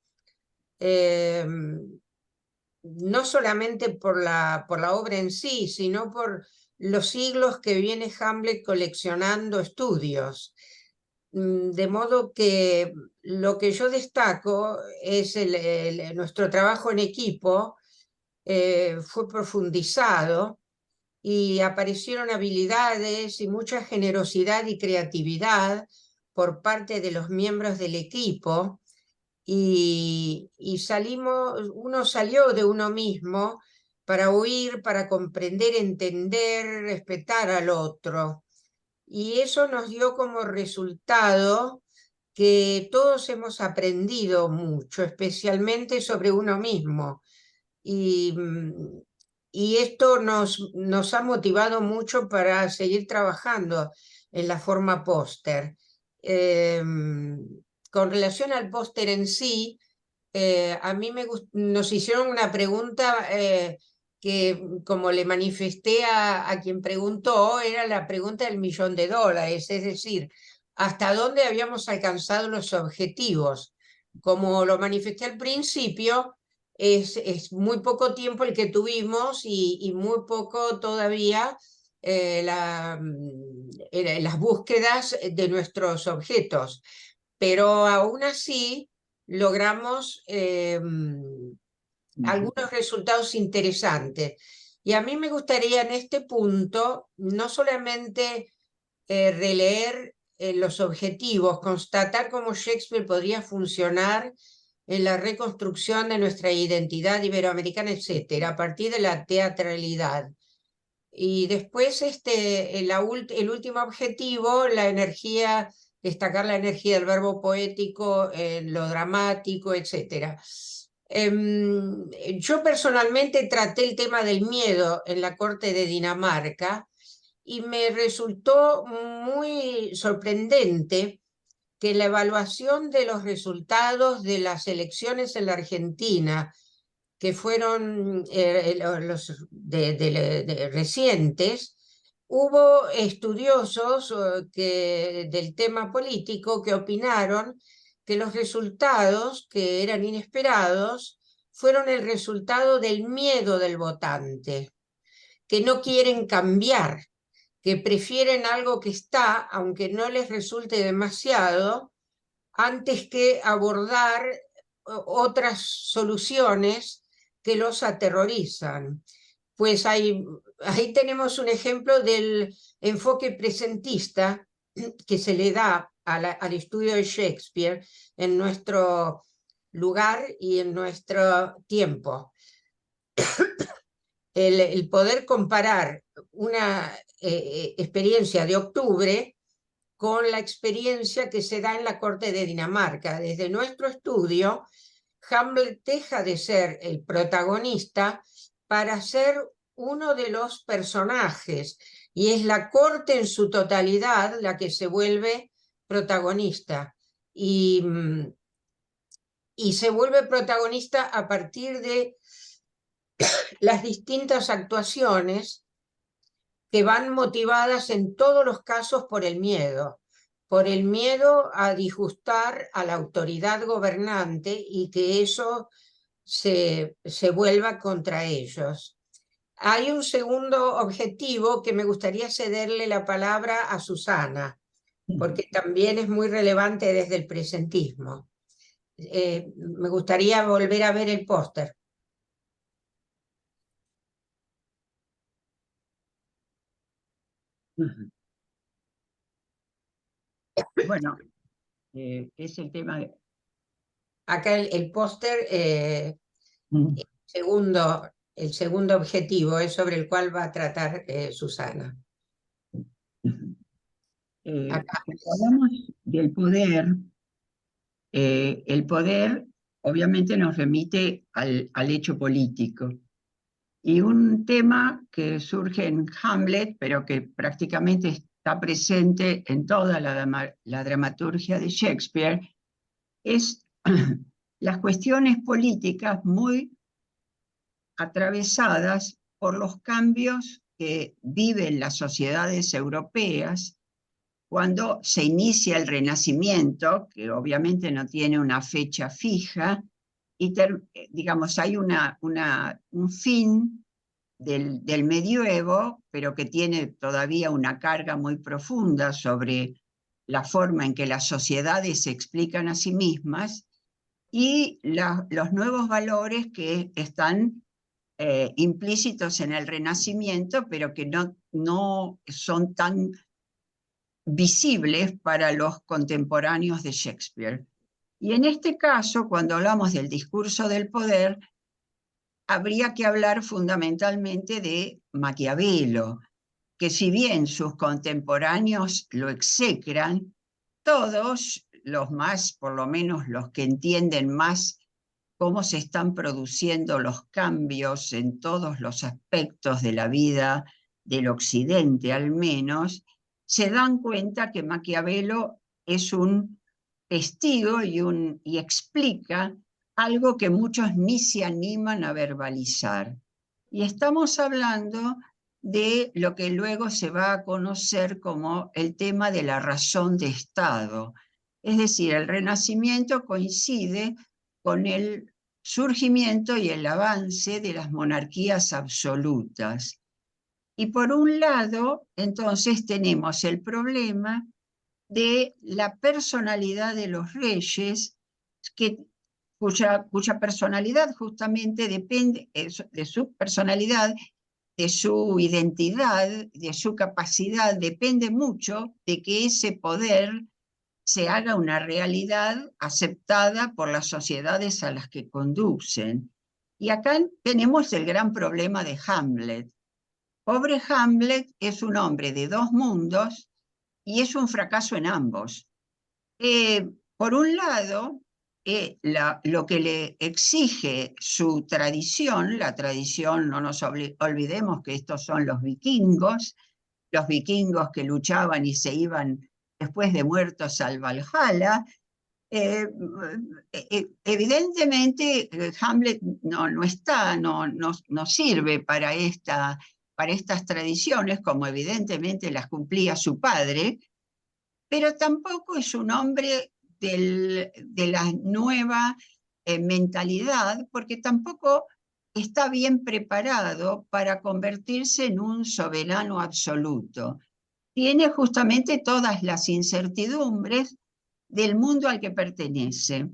no solamente por la obra en sí, sino por los siglos que viene Hamlet coleccionando estudios. De modo que lo que yo destaco es nuestro trabajo en equipo, fue profundizado y aparecieron habilidades y mucha generosidad y creatividad por parte de los miembros del equipo y uno salió de uno mismo para oír, para comprender, entender, respetar al otro. Y eso nos dio como resultado que todos hemos aprendido mucho, especialmente sobre uno mismo. Y esto nos ha motivado mucho para seguir trabajando en la forma póster. Con relación al póster en sí, a mí nos hicieron una pregunta que, como le manifesté a quien preguntó, era la pregunta del $1.000.000, es decir, hasta dónde habíamos alcanzado los objetivos. Como lo manifesté al principio, es muy poco tiempo el que tuvimos y muy poco todavía las búsquedas de nuestros objetos, pero aún así logramos algunos resultados interesantes. Y a mí me gustaría en este punto no solamente releer los objetivos, constatar cómo Shakespeare podría funcionar en la reconstrucción de nuestra identidad iberoamericana, etcétera, a partir de la teatralidad. Y después el último objetivo, la energía, destacar la energía del verbo poético en lo dramático, etcétera. Yo personalmente traté el tema del miedo en la corte de Dinamarca y me resultó muy sorprendente que la evaluación de los resultados de las elecciones en la Argentina, que fueron los recientes, hubo estudiosos del tema político que opinaron que los resultados, que eran inesperados, fueron el resultado del miedo del votante, que no quieren cambiar, que prefieren algo que está, aunque no les resulte demasiado, antes que abordar otras soluciones que los aterrorizan. Pues ahí tenemos un ejemplo del enfoque presentista que se le da al estudio de Shakespeare en nuestro lugar y en nuestro tiempo. El poder comparar una experiencia de octubre con la experiencia que se da en la corte de Dinamarca. Desde nuestro estudio, Hamlet deja de ser el protagonista para ser uno de los personajes, y es la corte en su totalidad la que se vuelve protagonista. Y se vuelve protagonista a partir de las distintas actuaciones que van motivadas en todos los casos por el miedo a disgustar a la autoridad gobernante y que eso se vuelva contra ellos. Hay un segundo objetivo que me gustaría cederle la palabra a Susana, porque también es muy relevante desde el presentismo. Me gustaría volver a ver el póster. Bueno, es el tema de... Acá el póster, el segundo objetivo es sobre el cual va a tratar Susana. Cuando hablamos del poder, el poder obviamente nos remite al hecho político. Y un tema que surge en Hamlet, pero que prácticamente está presente en toda la dramaturgia de Shakespeare, es las cuestiones políticas muy atravesadas por los cambios que viven las sociedades europeas cuando se inicia el Renacimiento, que obviamente no tiene una fecha fija, y digamos, hay un fin del medioevo, pero que tiene todavía una carga muy profunda sobre la forma en que las sociedades se explican a sí mismas, y los nuevos valores que están implícitos en el Renacimiento, pero que no son tan visibles para los contemporáneos de Shakespeare. Y en este caso, cuando hablamos del discurso del poder, habría que hablar fundamentalmente de Maquiavelo, que si bien sus contemporáneos lo execran, todos los más, por lo menos los que entienden más cómo se están produciendo los cambios en todos los aspectos de la vida del Occidente al menos, se dan cuenta que Maquiavelo es un testigo y explica algo que muchos ni se animan a verbalizar. Y estamos hablando de lo que luego se va a conocer como el tema de la razón de Estado. Es decir, el Renacimiento coincide con el surgimiento y el avance de las monarquías absolutas. Y por un lado, entonces tenemos el problema de la personalidad de los reyes, cuya personalidad justamente depende de su personalidad, de su identidad, de su capacidad, depende mucho de que ese poder se haga una realidad aceptada por las sociedades a las que conducen. Y acá tenemos el gran problema de Hamlet. Pobre Hamlet es un hombre de dos mundos y es un fracaso en ambos. Por un lado, lo que le exige su tradición, la tradición, no nos olvidemos que estos son los vikingos que luchaban y se iban después de muertos al Valhalla. Evidentemente Hamlet no sirve para estas tradiciones, como evidentemente las cumplía su padre, pero tampoco es un hombre de la nueva mentalidad, porque tampoco está bien preparado para convertirse en un soberano absoluto. Tiene justamente todas las incertidumbres del mundo al que pertenece.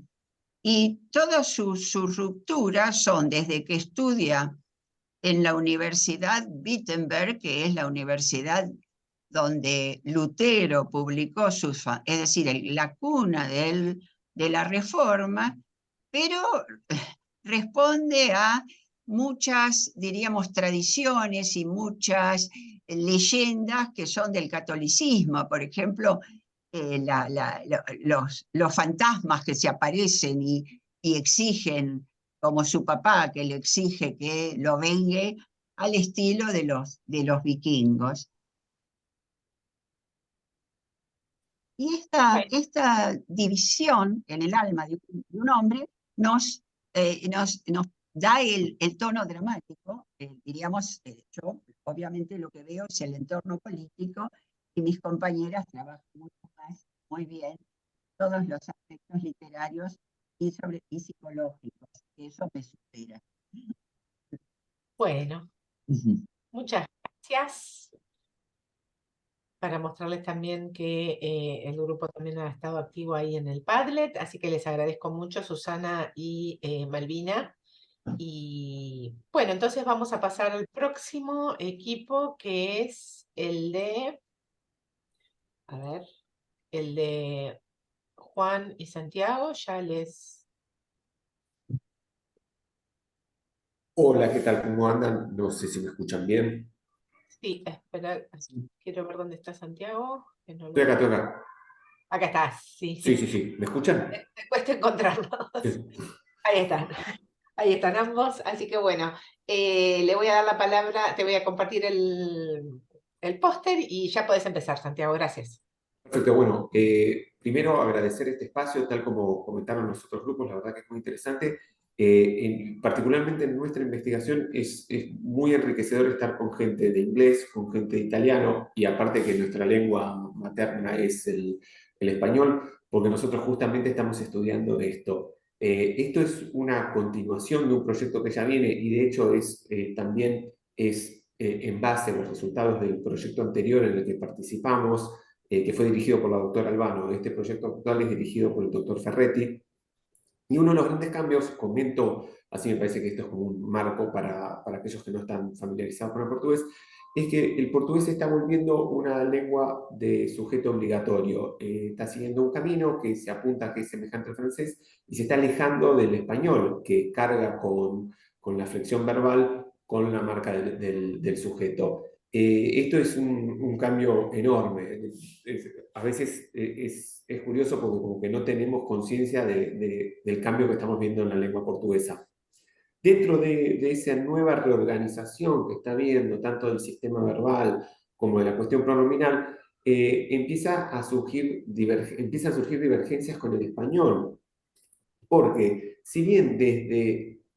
Y todas sus rupturas son desde que estudia en la Universidad Wittenberg, que es la universidad donde Lutero publicó es decir, la cuna de la Reforma, pero responde a muchas, diríamos, tradiciones y muchas leyendas que son del catolicismo. Por ejemplo, los fantasmas que se aparecen y exigen, como su papá, que le exige que lo vengue al estilo de los vikingos. Y esta división en el alma de un hombre nos da el tono dramático. Diríamos, yo obviamente lo que veo es el entorno político, y mis compañeras trabajan mucho más, muy bien, todos los aspectos literarios y psicológicos. Eso me supera. Bueno, muchas gracias. Para mostrarles también que el grupo también ha estado activo ahí en el Padlet, así que les agradezco mucho, Susana y Malvina. Y bueno, entonces vamos a pasar al próximo equipo, que es el de, a ver, el de Juan y Santiago. Ya les... Hola, ¿qué tal? ¿Cómo andan? No sé si me escuchan bien. Sí, espera, quiero ver dónde está Santiago. Que no lo... Estoy acá, estoy acá. Acá estás, sí, Sí, sí, sí. ¿Me escuchan? Me cuesta encontrarlos. Ahí están. Ahí están ambos, así que bueno, le voy a dar la palabra, te voy a compartir el póster y ya podés empezar, Santiago, gracias. Perfecto, bueno, primero agradecer este espacio, tal como comentaron los otros grupos, la verdad que es muy interesante. Particularmente en nuestra investigación es muy enriquecedor estar con gente de inglés, con gente de italiano, y aparte que nuestra lengua materna es el español, porque nosotros justamente estamos estudiando esto. Esto es una continuación de un proyecto que ya viene, y de hecho también es en base a los resultados del proyecto anterior en el que participamos, que fue dirigido por la doctora Albano. Este proyecto actual es dirigido por el doctor Ferretti. Y uno de los grandes cambios, comento, así me parece que esto es como un marco para aquellos que no están familiarizados con el portugués, es que el portugués se está volviendo una lengua de sujeto obligatorio. Está siguiendo un camino que se apunta a que es semejante al francés y se está alejando del español, que carga con la flexión verbal, con la marca del sujeto. Esto es un cambio enorme. A veces es curioso porque como que no tenemos conciencia del cambio que estamos viendo en la lengua portuguesa. Dentro de esa nueva reorganización que está habiendo, tanto del sistema verbal como de la cuestión pronominal, empiezan a surgir divergencias con el español. Porque si bien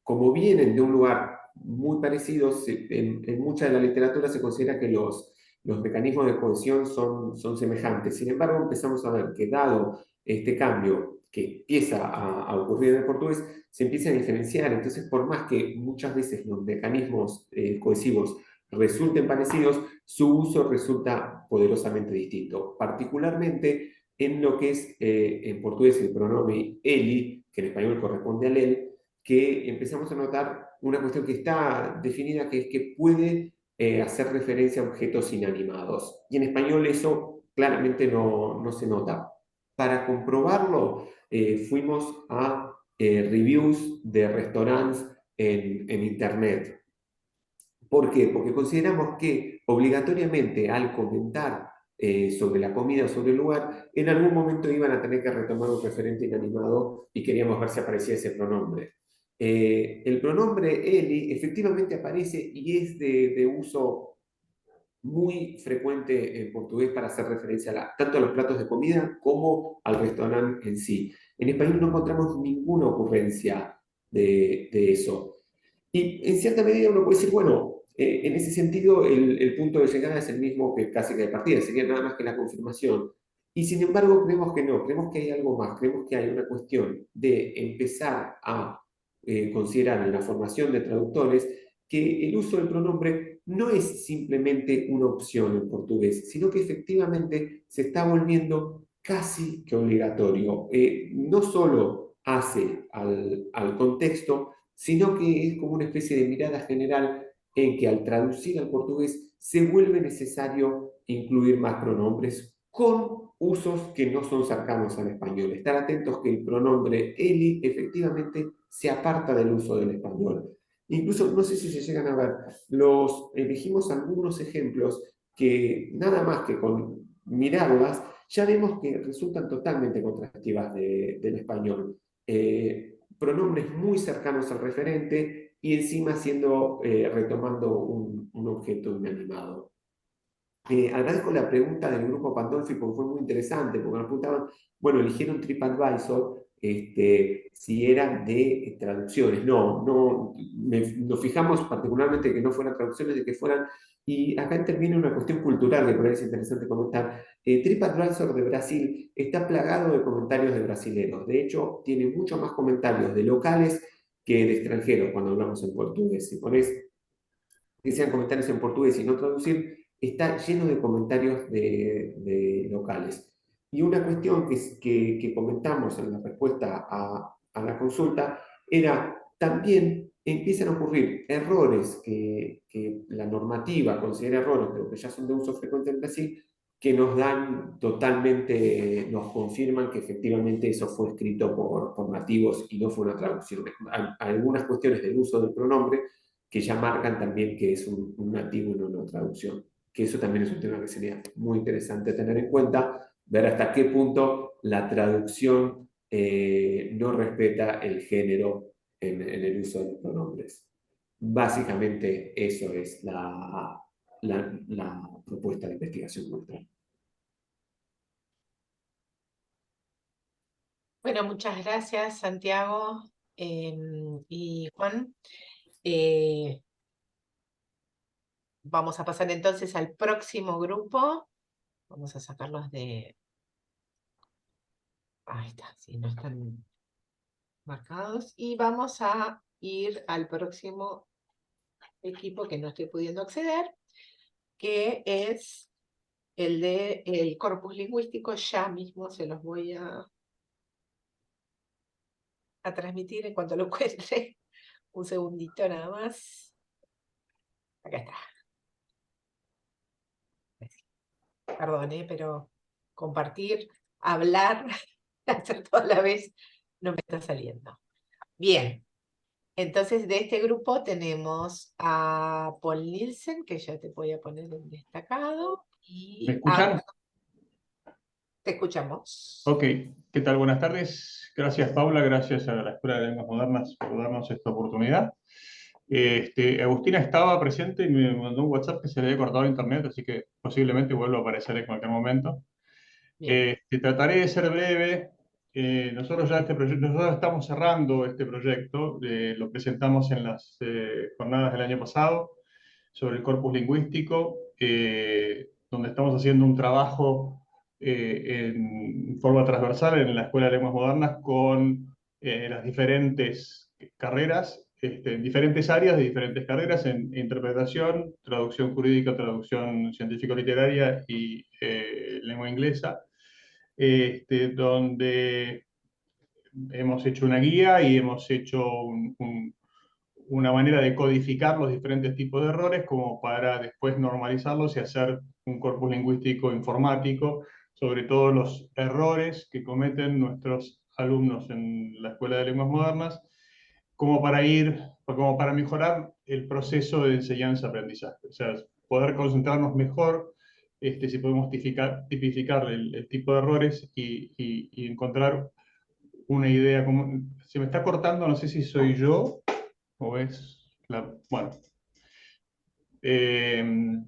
como vienen de un lugar muy parecidos. En mucha de la literatura se considera que los mecanismos de cohesión son semejantes. Sin embargo, empezamos a ver que dado este cambio que empieza a ocurrir en el portugués, se empieza a diferenciar. Entonces, por más que muchas veces los mecanismos cohesivos resulten parecidos, su uso resulta poderosamente distinto, particularmente en lo que es en portugués el pronombre ele, que en español corresponde al él, que empezamos a notar una cuestión que está definida, que es que puede hacer referencia a objetos inanimados. Y en español eso claramente no se nota. Para comprobarlo, fuimos a reviews de restaurantes en Internet. ¿Por qué? Porque consideramos que obligatoriamente al comentar sobre la comida o sobre el lugar, en algún momento iban a tener que retomar un referente inanimado y queríamos ver si aparecía ese pronombre. El pronombre ele efectivamente aparece y es de uso muy frecuente en portugués para hacer referencia tanto a los platos de comida como al restaurante en sí. En español no encontramos ninguna ocurrencia de eso. Y en cierta medida uno puede decir, bueno, en ese sentido el punto de llegada es el mismo que casi que de partida, sería nada más que la confirmación. Y sin embargo creemos que no, creemos que hay algo más, creemos que hay una cuestión de empezar a considerar en la formación de traductores que el uso del pronombre no es simplemente una opción en portugués, sino que efectivamente se está volviendo casi que obligatorio. No solo hace al contexto, sino que es como una especie de mirada general en que al traducir al portugués se vuelve necesario incluir más pronombres con usos que no son cercanos al español. Estar atentos que el pronombre ele efectivamente se aparta del uso del español. Incluso, no sé si se llegan a ver, elegimos algunos ejemplos que nada más que con mirarlas, ya vemos que resultan totalmente contrastivas del español. Pronombres muy cercanos al referente y encima retomando un objeto inanimado. Agradezco la pregunta del grupo Pandolfi porque fue muy interesante, porque nos preguntaban, bueno, eligieron TripAdvisor, si eran de traducciones. Nos fijamos particularmente que no fueran traducciones, de que fueran, y acá interviene una cuestión cultural que por ahí es interesante comentar. TripAdvisor de Brasil está plagado de comentarios de brasileños. De hecho, tiene muchos más comentarios de locales que de extranjeros cuando hablamos en portugués. Si pones que sean comentarios en portugués y no traducir, está lleno de comentarios de locales. Y una cuestión que comentamos en la respuesta a la consulta era también empiezan a ocurrir errores que la normativa considera errores, pero que ya son de uso frecuente en Brasil, que nos dan totalmente, nos confirman que efectivamente eso fue escrito por nativos y no fue una traducción. Algunas cuestiones del uso del pronombre que ya marcan también que es un nativo y no una traducción. Que eso también es un tema que sería muy interesante tener en cuenta, ver hasta qué punto la traducción no respeta el género en el uso de los pronombres. Básicamente eso es la propuesta de investigación nuestra. Bueno, muchas gracias, Santiago y Juan. Vamos a pasar entonces al próximo grupo. Vamos a sacarlos de... Ahí está, sí, no están marcados. Y vamos a ir al próximo equipo que no estoy pudiendo acceder, que es el del corpus lingüístico. Ya mismo se los voy a transmitir en cuanto lo encuentre. Un segundito nada más. Acá está. Perdón, pero compartir, hablar, hacer todo a la vez, no me está saliendo. Bien, entonces de este grupo tenemos a Paul Nielsen, que ya te voy a poner en destacado. Y ¿Me escuchan? te escuchamos. Ok, ¿qué tal? Buenas tardes. Gracias, Paula, gracias a la Escuela de Lenguas Modernas por darnos esta oportunidad. Agustina estaba presente y me mandó un WhatsApp que se le había cortado el internet, así que posiblemente vuelva a aparecer en cualquier momento. Trataré de ser breve. nosotros ya nosotros estamos cerrando este proyecto, lo presentamos en las jornadas del año pasado sobre el corpus lingüístico, donde estamos haciendo un trabajo en forma transversal en la Escuela de Lenguas Modernas con las diferentes carreras, en diferentes áreas de diferentes carreras, en interpretación, traducción jurídica, traducción científico-literaria y lengua inglesa, donde hemos hecho una guía y hemos hecho una manera de codificar los diferentes tipos de errores como para después normalizarlos y hacer un corpus lingüístico informático sobre todos los errores que cometen nuestros alumnos en la Escuela de Lenguas Modernas, como para mejorar el proceso de enseñanza-aprendizaje. O sea, poder concentrarnos mejor, si podemos tipificar el tipo de errores y encontrar una idea. Se me está cortando, no sé si soy yo o es bueno. Te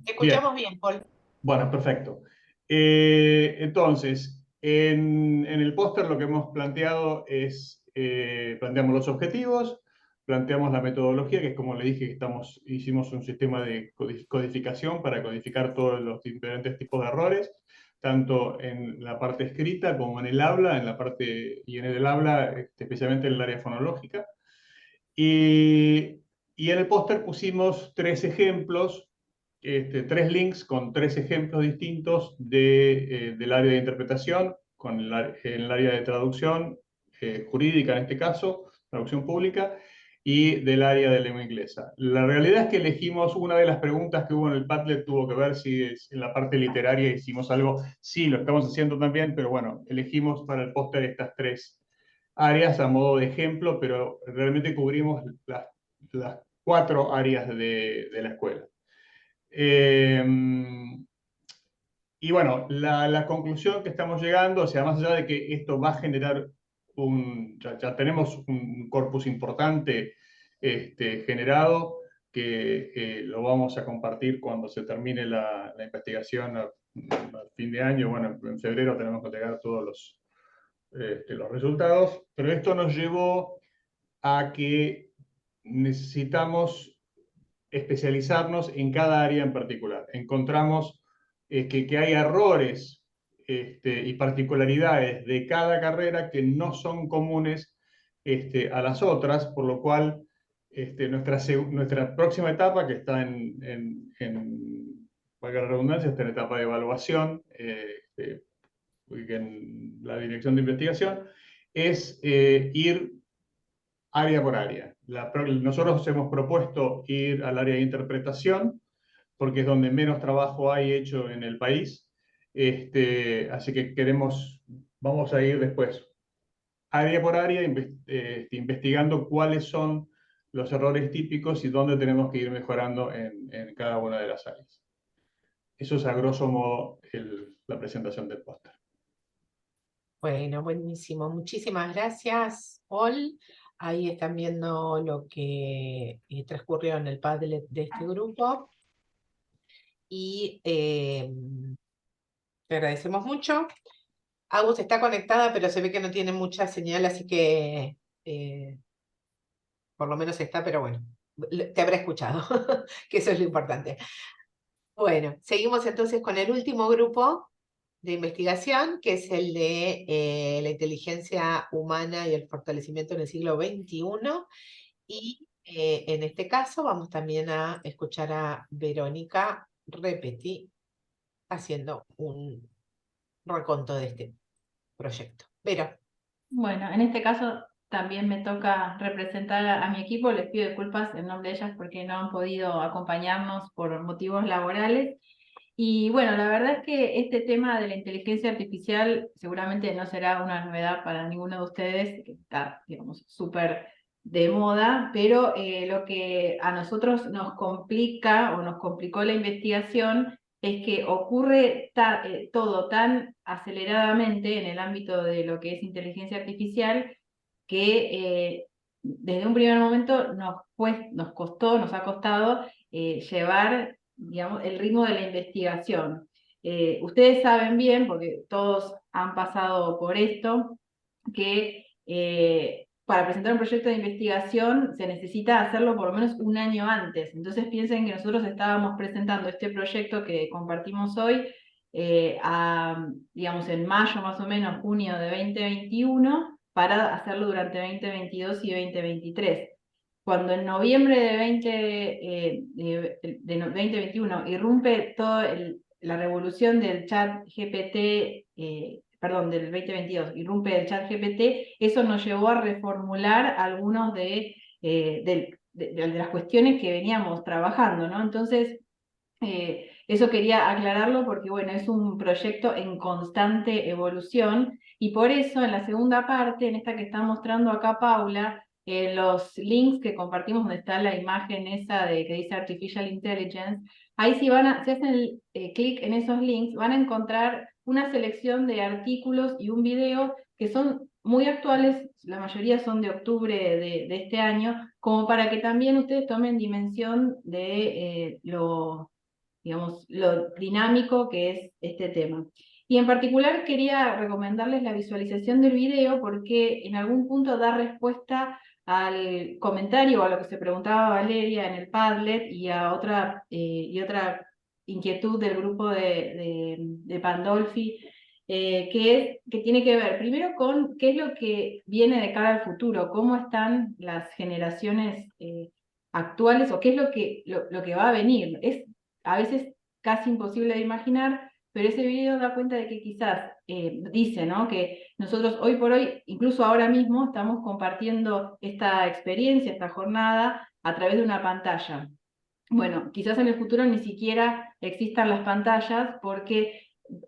escuchamos bien, Paul. Bueno, perfecto. Entonces, en el póster lo que hemos planteado es, planteamos los objetivos, planteamos la metodología, que es como le dije, que hicimos un sistema de codificación para codificar todos los diferentes tipos de errores, tanto en la parte escrita como en el habla, y en el habla, especialmente en el área fonológica. Y en el póster pusimos 3 ejemplos, 3 links con 3 ejemplos distintos del área de interpretación, en el área de traducción jurídica en este caso, traducción pública, y del área de lengua inglesa. La realidad es que elegimos una de las preguntas que hubo en el Padlet, tuvo que ver si en la parte literaria hicimos algo. Sí, lo estamos haciendo también, pero bueno, elegimos para el póster estas 3 áreas a modo de ejemplo, pero realmente cubrimos las 4 áreas de la escuela. Y bueno, la conclusión que estamos llegando, o sea, más allá de que esto va a generar ya tenemos un corpus importante generado, que lo vamos a compartir cuando se termine la investigación a fin de año. Bueno, en febrero tenemos que entregar todos los resultados, pero esto nos llevó a que necesitamos especializarnos en cada área en particular. Encontramos que hay errores y particularidades de cada carrera que no son comunes a las otras, por lo cual nuestra próxima etapa, que está valga la redundancia, está en etapa de evaluación, en la dirección de investigación, es ir área por área. Nosotros hemos propuesto ir al área de interpretación, porque es donde menos trabajo hay hecho en el país. Así que vamos a ir después, área por área, investigando cuáles son los errores típicos y dónde tenemos que ir mejorando en cada una de las áreas. Eso es a grosso modo la presentación del póster. Bueno, buenísimo. Muchísimas gracias, Paul. Ahí están viendo lo que transcurrió en el Padlet de este grupo. Y te agradecemos mucho. Agus está conectada, pero se ve que no tiene mucha señal, así que por lo menos está, pero bueno, te habrá escuchado, que eso es lo importante. Bueno, seguimos entonces con el último grupo de investigación, que es el de la inteligencia humana y el fortalecimiento en el siglo XXI. Y en este caso vamos también a escuchar a Verónica Repetti haciendo un reconto de este proyecto. Vero. Bueno, en este caso también me toca representar a mi equipo. Les pido disculpas en nombre de ellas porque no han podido acompañarnos por motivos laborales. Y bueno, la verdad es que este tema de la inteligencia artificial seguramente no será una novedad para ninguno de ustedes, que está, digamos, súper de moda, pero lo que a nosotros nos complica o nos complicó la investigación es que ocurre todo tan aceleradamente en el ámbito de lo que es inteligencia artificial que desde un primer momento nos ha costado llevar, digamos, el ritmo de la investigación. Ustedes saben bien, porque todos han pasado por esto, que para presentar un proyecto de investigación se necesita hacerlo por lo menos un año antes. Entonces piensen que nosotros estábamos presentando este proyecto que compartimos hoy, digamos, en mayo más o menos, junio de 2021, para hacerlo durante 2022 y 2023. Cuando en noviembre de 2021 irrumpe toda la revolución del chat GPT, perdón, del 2022, irrumpe el chat GPT, eso nos llevó a reformular algunos de las cuestiones que veníamos trabajando, ¿no? Entonces, eso quería aclararlo porque, bueno, es un proyecto en constante evolución y por eso en la segunda parte, en esta que está mostrando acá Paula, los links que compartimos donde está la imagen esa de que dice Artificial Intelligence, ahí si hacen clic en esos links van a encontrar una selección de artículos y un video que son muy actuales, la mayoría son de octubre de este año, como para que también ustedes tomen dimensión de digamos, lo dinámico que es este tema. Y en particular quería recomendarles la visualización del video porque en algún punto da respuesta al comentario o a lo que se preguntaba Valeria en el Padlet y a otra inquietud del grupo de Pandolfi, que tiene que ver primero con qué es lo que viene de cara al futuro, cómo están las generaciones actuales o qué es lo que va a venir. Es a veces casi imposible de imaginar, pero ese video da cuenta de que quizás dice, ¿no?, que nosotros hoy por hoy, incluso ahora mismo, estamos compartiendo esta experiencia, esta jornada, a través de una pantalla. Bueno, quizás en el futuro ni siquiera existan las pantallas porque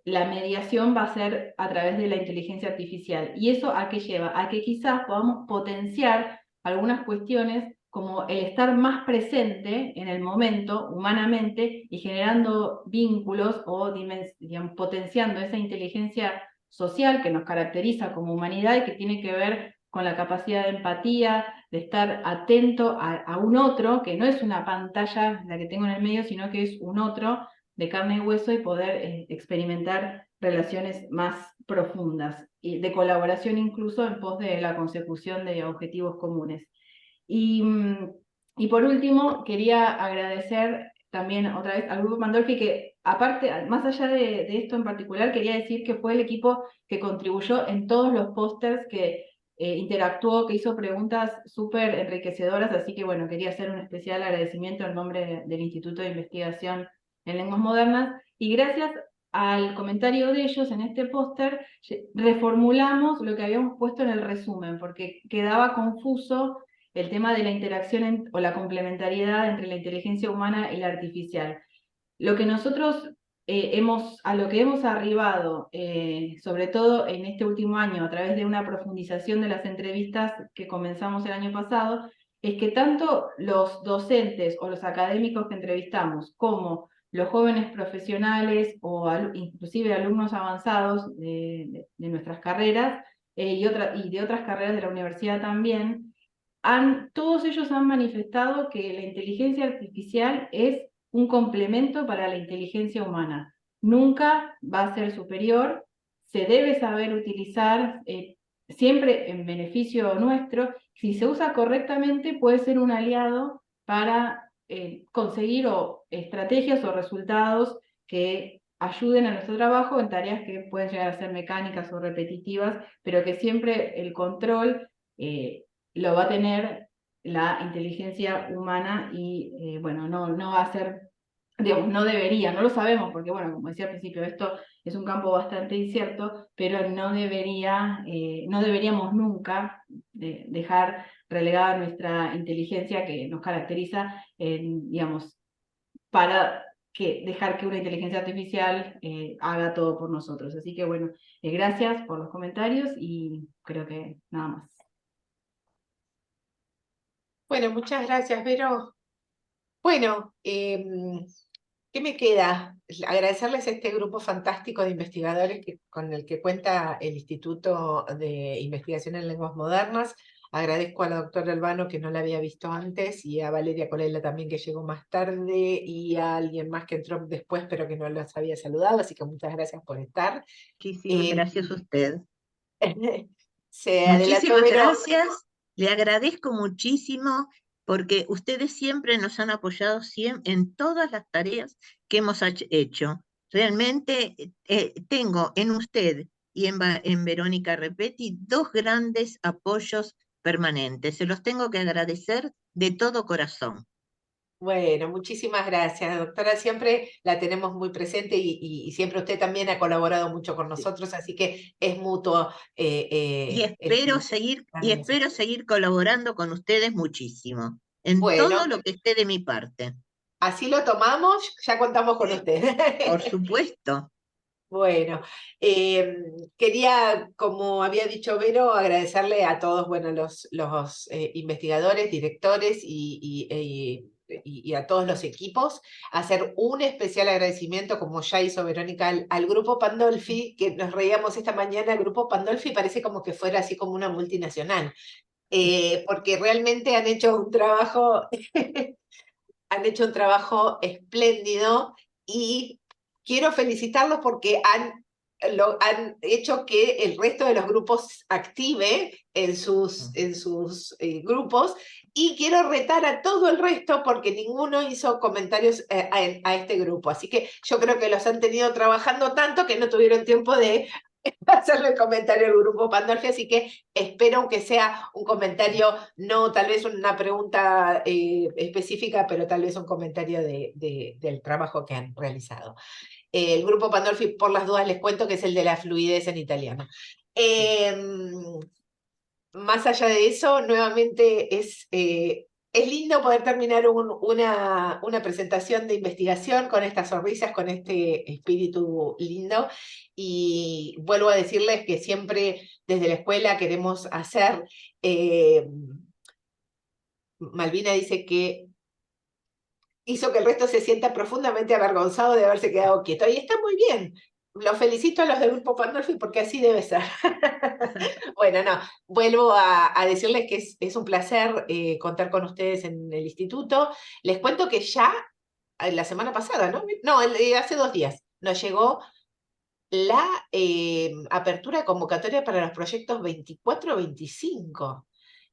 la mediación va a ser a través de la inteligencia artificial. ¿Y eso a qué lleva? A que quizás podamos potenciar algunas cuestiones como el estar más presente en el momento, humanamente, y generando vínculos o digamos, potenciando esa inteligencia social que nos caracteriza como humanidad y que tiene que ver con la capacidad de empatía, de estar atento a un otro, que no es una pantalla la que tengo en el medio, sino que es un otro de carne y hueso y poder experimentar relaciones más profundas, y de colaboración incluso en pos de la consecución de objetivos comunes. Y por último, quería agradecer también otra vez al Grupo Pandolfi, que aparte, más allá de esto en particular, quería decir que fue el equipo que contribuyó en todos los pósters, que interactuó, que hizo preguntas súper enriquecedoras, así que bueno, quería hacer un especial agradecimiento en nombre del Instituto de Investigación en Lenguas Modernas, y gracias al comentario de ellos en este póster, reformulamos lo que habíamos puesto en el resumen, porque quedaba confuso el tema de la interacción o la complementariedad entre la inteligencia humana y la artificial. Lo que nosotros a lo que hemos arribado, sobre todo en este último año, a través de una profundización de las entrevistas que comenzamos el año pasado, es que tanto los docentes o los académicos que entrevistamos, como los jóvenes profesionales o inclusive alumnos avanzados de nuestras carreras y de otras carreras de la universidad también, todos ellos han manifestado que la inteligencia artificial es un complemento para la inteligencia humana. Nunca va a ser superior, se debe saber utilizar siempre en beneficio nuestro. Si se usa correctamente, puede ser un aliado para conseguir estrategias o resultados que ayuden a nuestro trabajo en tareas que pueden llegar a ser mecánicas o repetitivas, pero que siempre el control lo va a tener la inteligencia humana y bueno, no va a ser, digamos, no debería, no lo sabemos porque bueno, como decía al principio, esto es un campo bastante incierto, pero no deberíamos nunca dejar relegada nuestra inteligencia que nos caracteriza, digamos, para dejar que una inteligencia artificial haga todo por nosotros. Así que bueno, gracias por los comentarios y creo que nada más. Bueno, muchas gracias, Vero. Bueno, ¿qué me queda? Agradecerles a este grupo fantástico de investigadores con el que cuenta el Instituto de Investigación en Lenguas Modernas. Agradezco a la doctora Albano, que no la había visto antes, y a Valeria Colella también, que llegó más tarde, y a alguien más que entró después, pero que no las había saludado, así que muchas gracias por estar. Muchísimas gracias a usted. Se adelantó Muchísimas Vero. gracias, le agradezco muchísimo porque ustedes siempre nos han apoyado en todas las tareas que hemos hecho. Realmente tengo en usted y en Verónica Repetti 2 grandes apoyos permanentes. Se los tengo que agradecer de todo corazón. Bueno, muchísimas gracias, doctora. Siempre la tenemos muy presente y siempre usted también ha colaborado mucho con nosotros, así que es mutuo. Y espero seguir colaborando con ustedes muchísimo, en todo lo que esté de mi parte. Así lo tomamos, ya contamos con usted. Por supuesto. Bueno, quería, como había dicho Vero, agradecerle a todos, bueno, los investigadores, directores y a todos los equipos, hacer un especial agradecimiento, como ya hizo Verónica, al Grupo Pandolfi, que nos reíamos esta mañana. El Grupo Pandolfi parece como que fuera así como una multinacional, porque realmente han hecho un trabajo, han hecho un trabajo espléndido y quiero felicitarlos porque han hecho que el resto de los grupos active en sus grupos, y quiero retar a todo el resto porque ninguno hizo comentarios a este grupo. Así que yo creo que los han tenido trabajando tanto que no tuvieron tiempo de hacerle el comentario al Grupo Pandolfi, así que espero, aunque sea un comentario, no tal vez una pregunta específica, pero tal vez un comentario del trabajo que han realizado. El Grupo Pandolfi, por las dudas, les cuento que es el de la fluidez en italiano. Más allá de eso, nuevamente es lindo poder terminar una presentación de investigación con estas sonrisas, con este espíritu lindo, y vuelvo a decirles que siempre desde la escuela queremos hacer. Malvina dice que hizo que el resto se sienta profundamente avergonzado de haberse quedado quieto, y está muy bien. Los felicito a los del Grupo Pandolfi porque así debe ser. Bueno, no, vuelvo a decirles que es un placer contar con ustedes en el instituto. Les cuento que ya la semana pasada, ¿no? No, hace 2 días, nos llegó la apertura de convocatoria para los proyectos 24-25.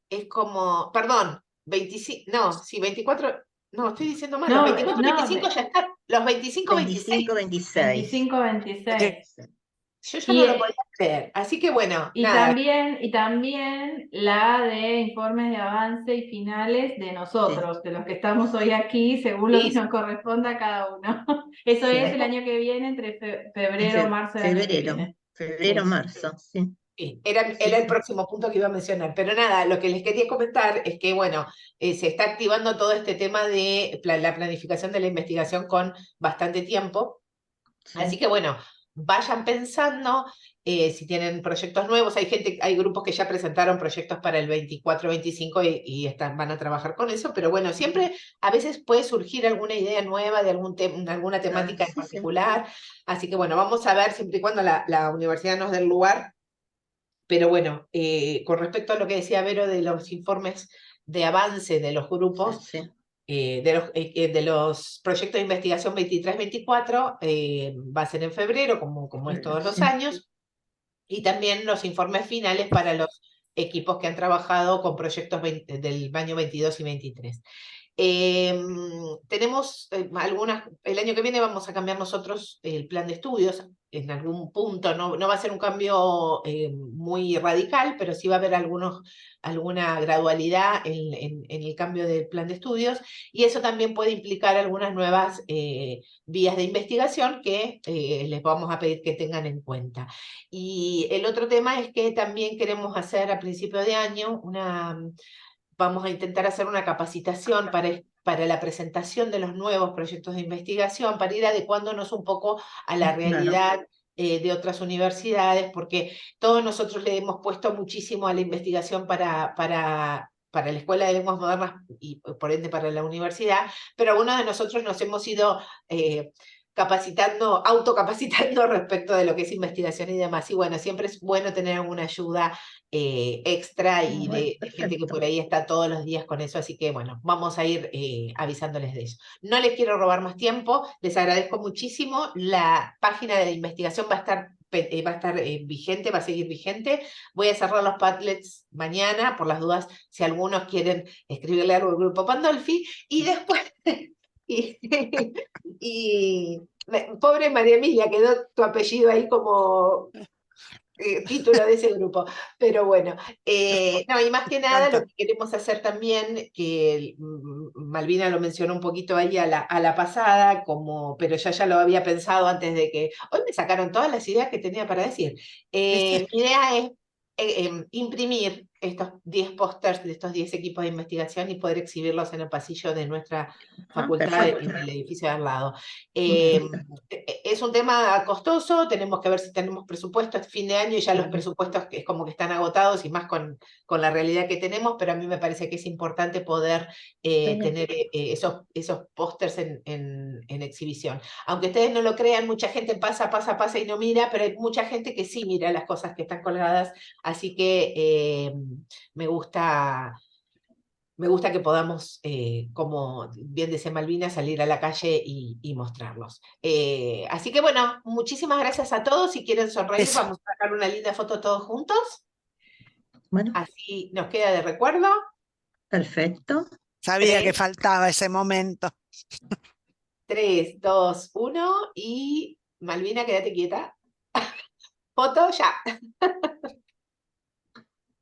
Es como, perdón, 25, no, sí, 24, no, estoy diciendo mal, los 24-25 ya están, los 25-26. 25-26. Yo ya no lo podía creer, así que bueno, y nada. También la de informes de avance y finales de nosotros, de los que estamos hoy aquí, según lo que nos corresponda a cada uno. Eso es el año que viene, entre febrero, marzo del año que viene. Febrero, marzo, sí. Sí, era el próximo punto que iba a mencionar, pero nada, lo que les quería comentar es que, bueno, se está activando todo este tema de la planificación de la investigación con bastante tiempo, así que, bueno, vayan pensando si tienen proyectos nuevos. Hay grupos que ya presentaron proyectos para el 24-25 y van a trabajar con eso, pero bueno, siempre a veces puede surgir alguna idea nueva de alguna temática en particular, así que, bueno, vamos a ver siempre y cuando la universidad nos dé el lugar. Pero bueno, con respecto a lo que decía Vero de los informes de avance de los grupos, de los proyectos de investigación 23-24, va a ser en febrero, como es todos los años, y también los informes finales para los equipos que han trabajado con proyectos del año 22 y 23. Tenemos el año que viene vamos a cambiar nosotros el plan de estudios en algún punto, no va a ser un cambio muy radical, pero sí va a haber alguna gradualidad en el cambio del plan de estudios, y eso también puede implicar algunas nuevas vías de investigación que les vamos a pedir que tengan en cuenta. Y el otro tema es que también queremos hacer a principio de año vamos a intentar hacer una capacitación para la presentación de los nuevos proyectos de investigación, para ir adecuándonos un poco a la realidad de otras universidades, porque todos nosotros le hemos puesto muchísimo a la investigación para la Escuela de Lenguas Modernas y por ende para la universidad, pero algunos de nosotros nos hemos ido capacitando, autocapacitando respecto de lo que es investigación y demás. Y bueno, siempre es bueno tener alguna ayuda extra y Bueno, de gente que por ahí está todos los días con eso, así que bueno, vamos a ir avisándoles de eso. No les quiero robar más tiempo, les agradezco muchísimo. La página de la investigación va a estar vigente, va a seguir vigente. Voy a cerrar los Padlets mañana, por las dudas, si algunos quieren escribirle algo al grupo Pandolfi, y después... pobre María Emilia, quedó tu apellido ahí como título de ese grupo, pero bueno, no, y más que nada lo que queremos hacer también, que Malvina lo mencionó un poquito ahí a la pasada, pero ya lo había pensado antes de que, hoy me sacaron todas las ideas que tenía para decir. Mi idea es imprimir estos 10 pósters de estos 10 equipos de investigación y poder exhibirlos en el pasillo de nuestra facultad en el edificio de al lado. Es un tema costoso, tenemos que ver si tenemos presupuesto, es fin de año y ya los presupuestos es como que están agotados y más con la realidad que tenemos, pero a mí me parece que es importante poder tener esos pósters en exhibición. Aunque ustedes no lo crean, mucha gente pasa y no mira, pero hay mucha gente que sí mira las cosas que están colgadas, así que me gusta que podamos, como bien decía Malvina, salir a la calle y mostrarlos. Así que bueno, muchísimas gracias a todos. Si quieren sonreír, vamos a sacar una linda foto todos juntos. Bueno. Así nos queda de recuerdo. Perfecto. Sabía que faltaba ese momento. 3, 2, 1 y Malvina, quédate quieta. Foto ya.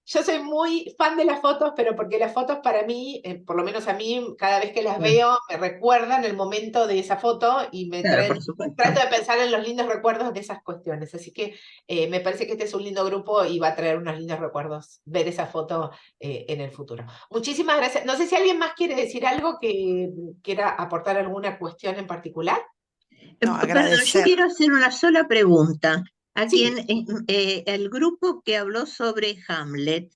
Yo soy muy fan de las fotos, pero porque las fotos para mí, por lo menos a mí, cada vez que las veo, me recuerdan el momento de esa foto y me Claro, traen, por supuesto. trato de pensar en los lindos recuerdos de esas cuestiones. Así que me parece que este es un lindo grupo y va a traer unos lindos recuerdos ver esa foto en el futuro. Muchísimas gracias. No sé si alguien más quiere decir algo, que quiera aportar alguna cuestión en particular. No, Perdón, yo quiero hacer una sola pregunta. A Sí. quien el grupo que habló sobre Hamlet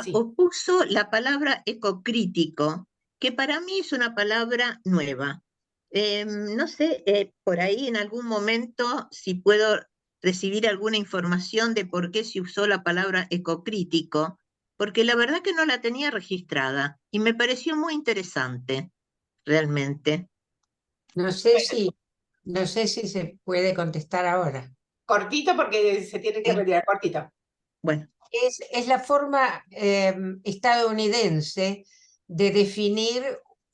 Sí. opuso la palabra ecocrítico, que para mí es una palabra nueva. No sé, por ahí en algún momento si puedo recibir alguna información de por qué se usó la palabra ecocrítico, porque la verdad que no la tenía registrada y me pareció muy interesante, realmente. No sé si se puede contestar ahora. Cortito porque se tiene que retirar, cortito. Bueno. Es la forma estadounidense de definir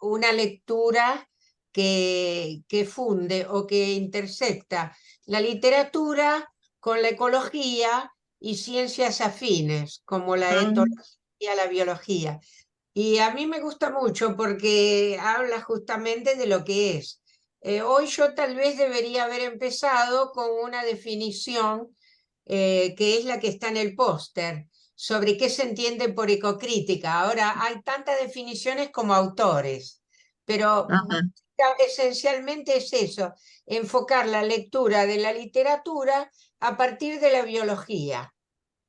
una lectura que funde o que intersecta la literatura con la ecología y ciencias afines, como la etología, la biología. Y a mí me gusta mucho porque habla justamente de lo que es. Hoy yo tal vez debería haber empezado con una definición que es la que está en el póster, sobre qué se entiende por ecocrítica. Ahora, hay tantas definiciones como autores, pero esencialmente es eso, enfocar la lectura de la literatura a partir de la biología.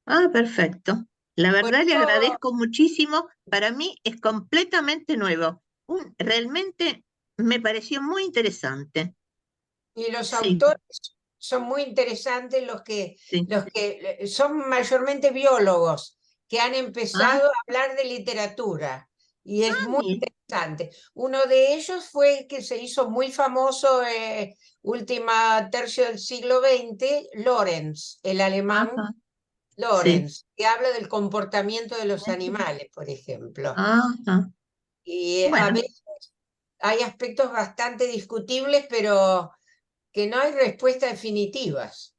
Ah, perfecto. La verdad le agradezco muchísimo. Para mí es completamente nuevo. Realmente me pareció muy interesante. Y los autores son muy interesantes, los que son mayormente biólogos, que han empezado a hablar de literatura. Y es muy interesante. Uno de ellos fue el que se hizo muy famoso última tercio del siglo XX, Lorenz, el alemán Lorenz, que habla del comportamiento de los animales, por ejemplo. Y a veces hay aspectos bastante discutibles, pero que no hay respuestas definitivas.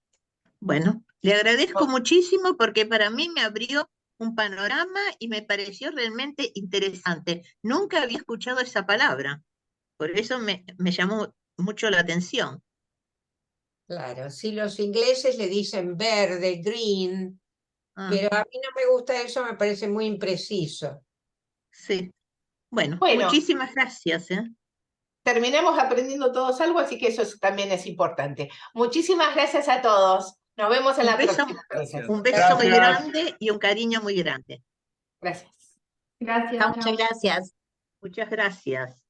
Bueno, le agradezco muchísimo porque para mí me abrió un panorama y me pareció realmente interesante. Nunca había escuchado esa palabra, por eso me llamó mucho la atención. Claro, si los ingleses le dicen verde, green, pero a mí no me gusta eso, me parece muy impreciso. Sí, bueno, Bueno. muchísimas gracias. Terminamos aprendiendo todos algo, así que eso también es importante. Muchísimas gracias a todos. Nos vemos en la próxima. Un beso muy grande y un cariño muy grande. Gracias. Gracias. Muchas gracias. Muchas gracias.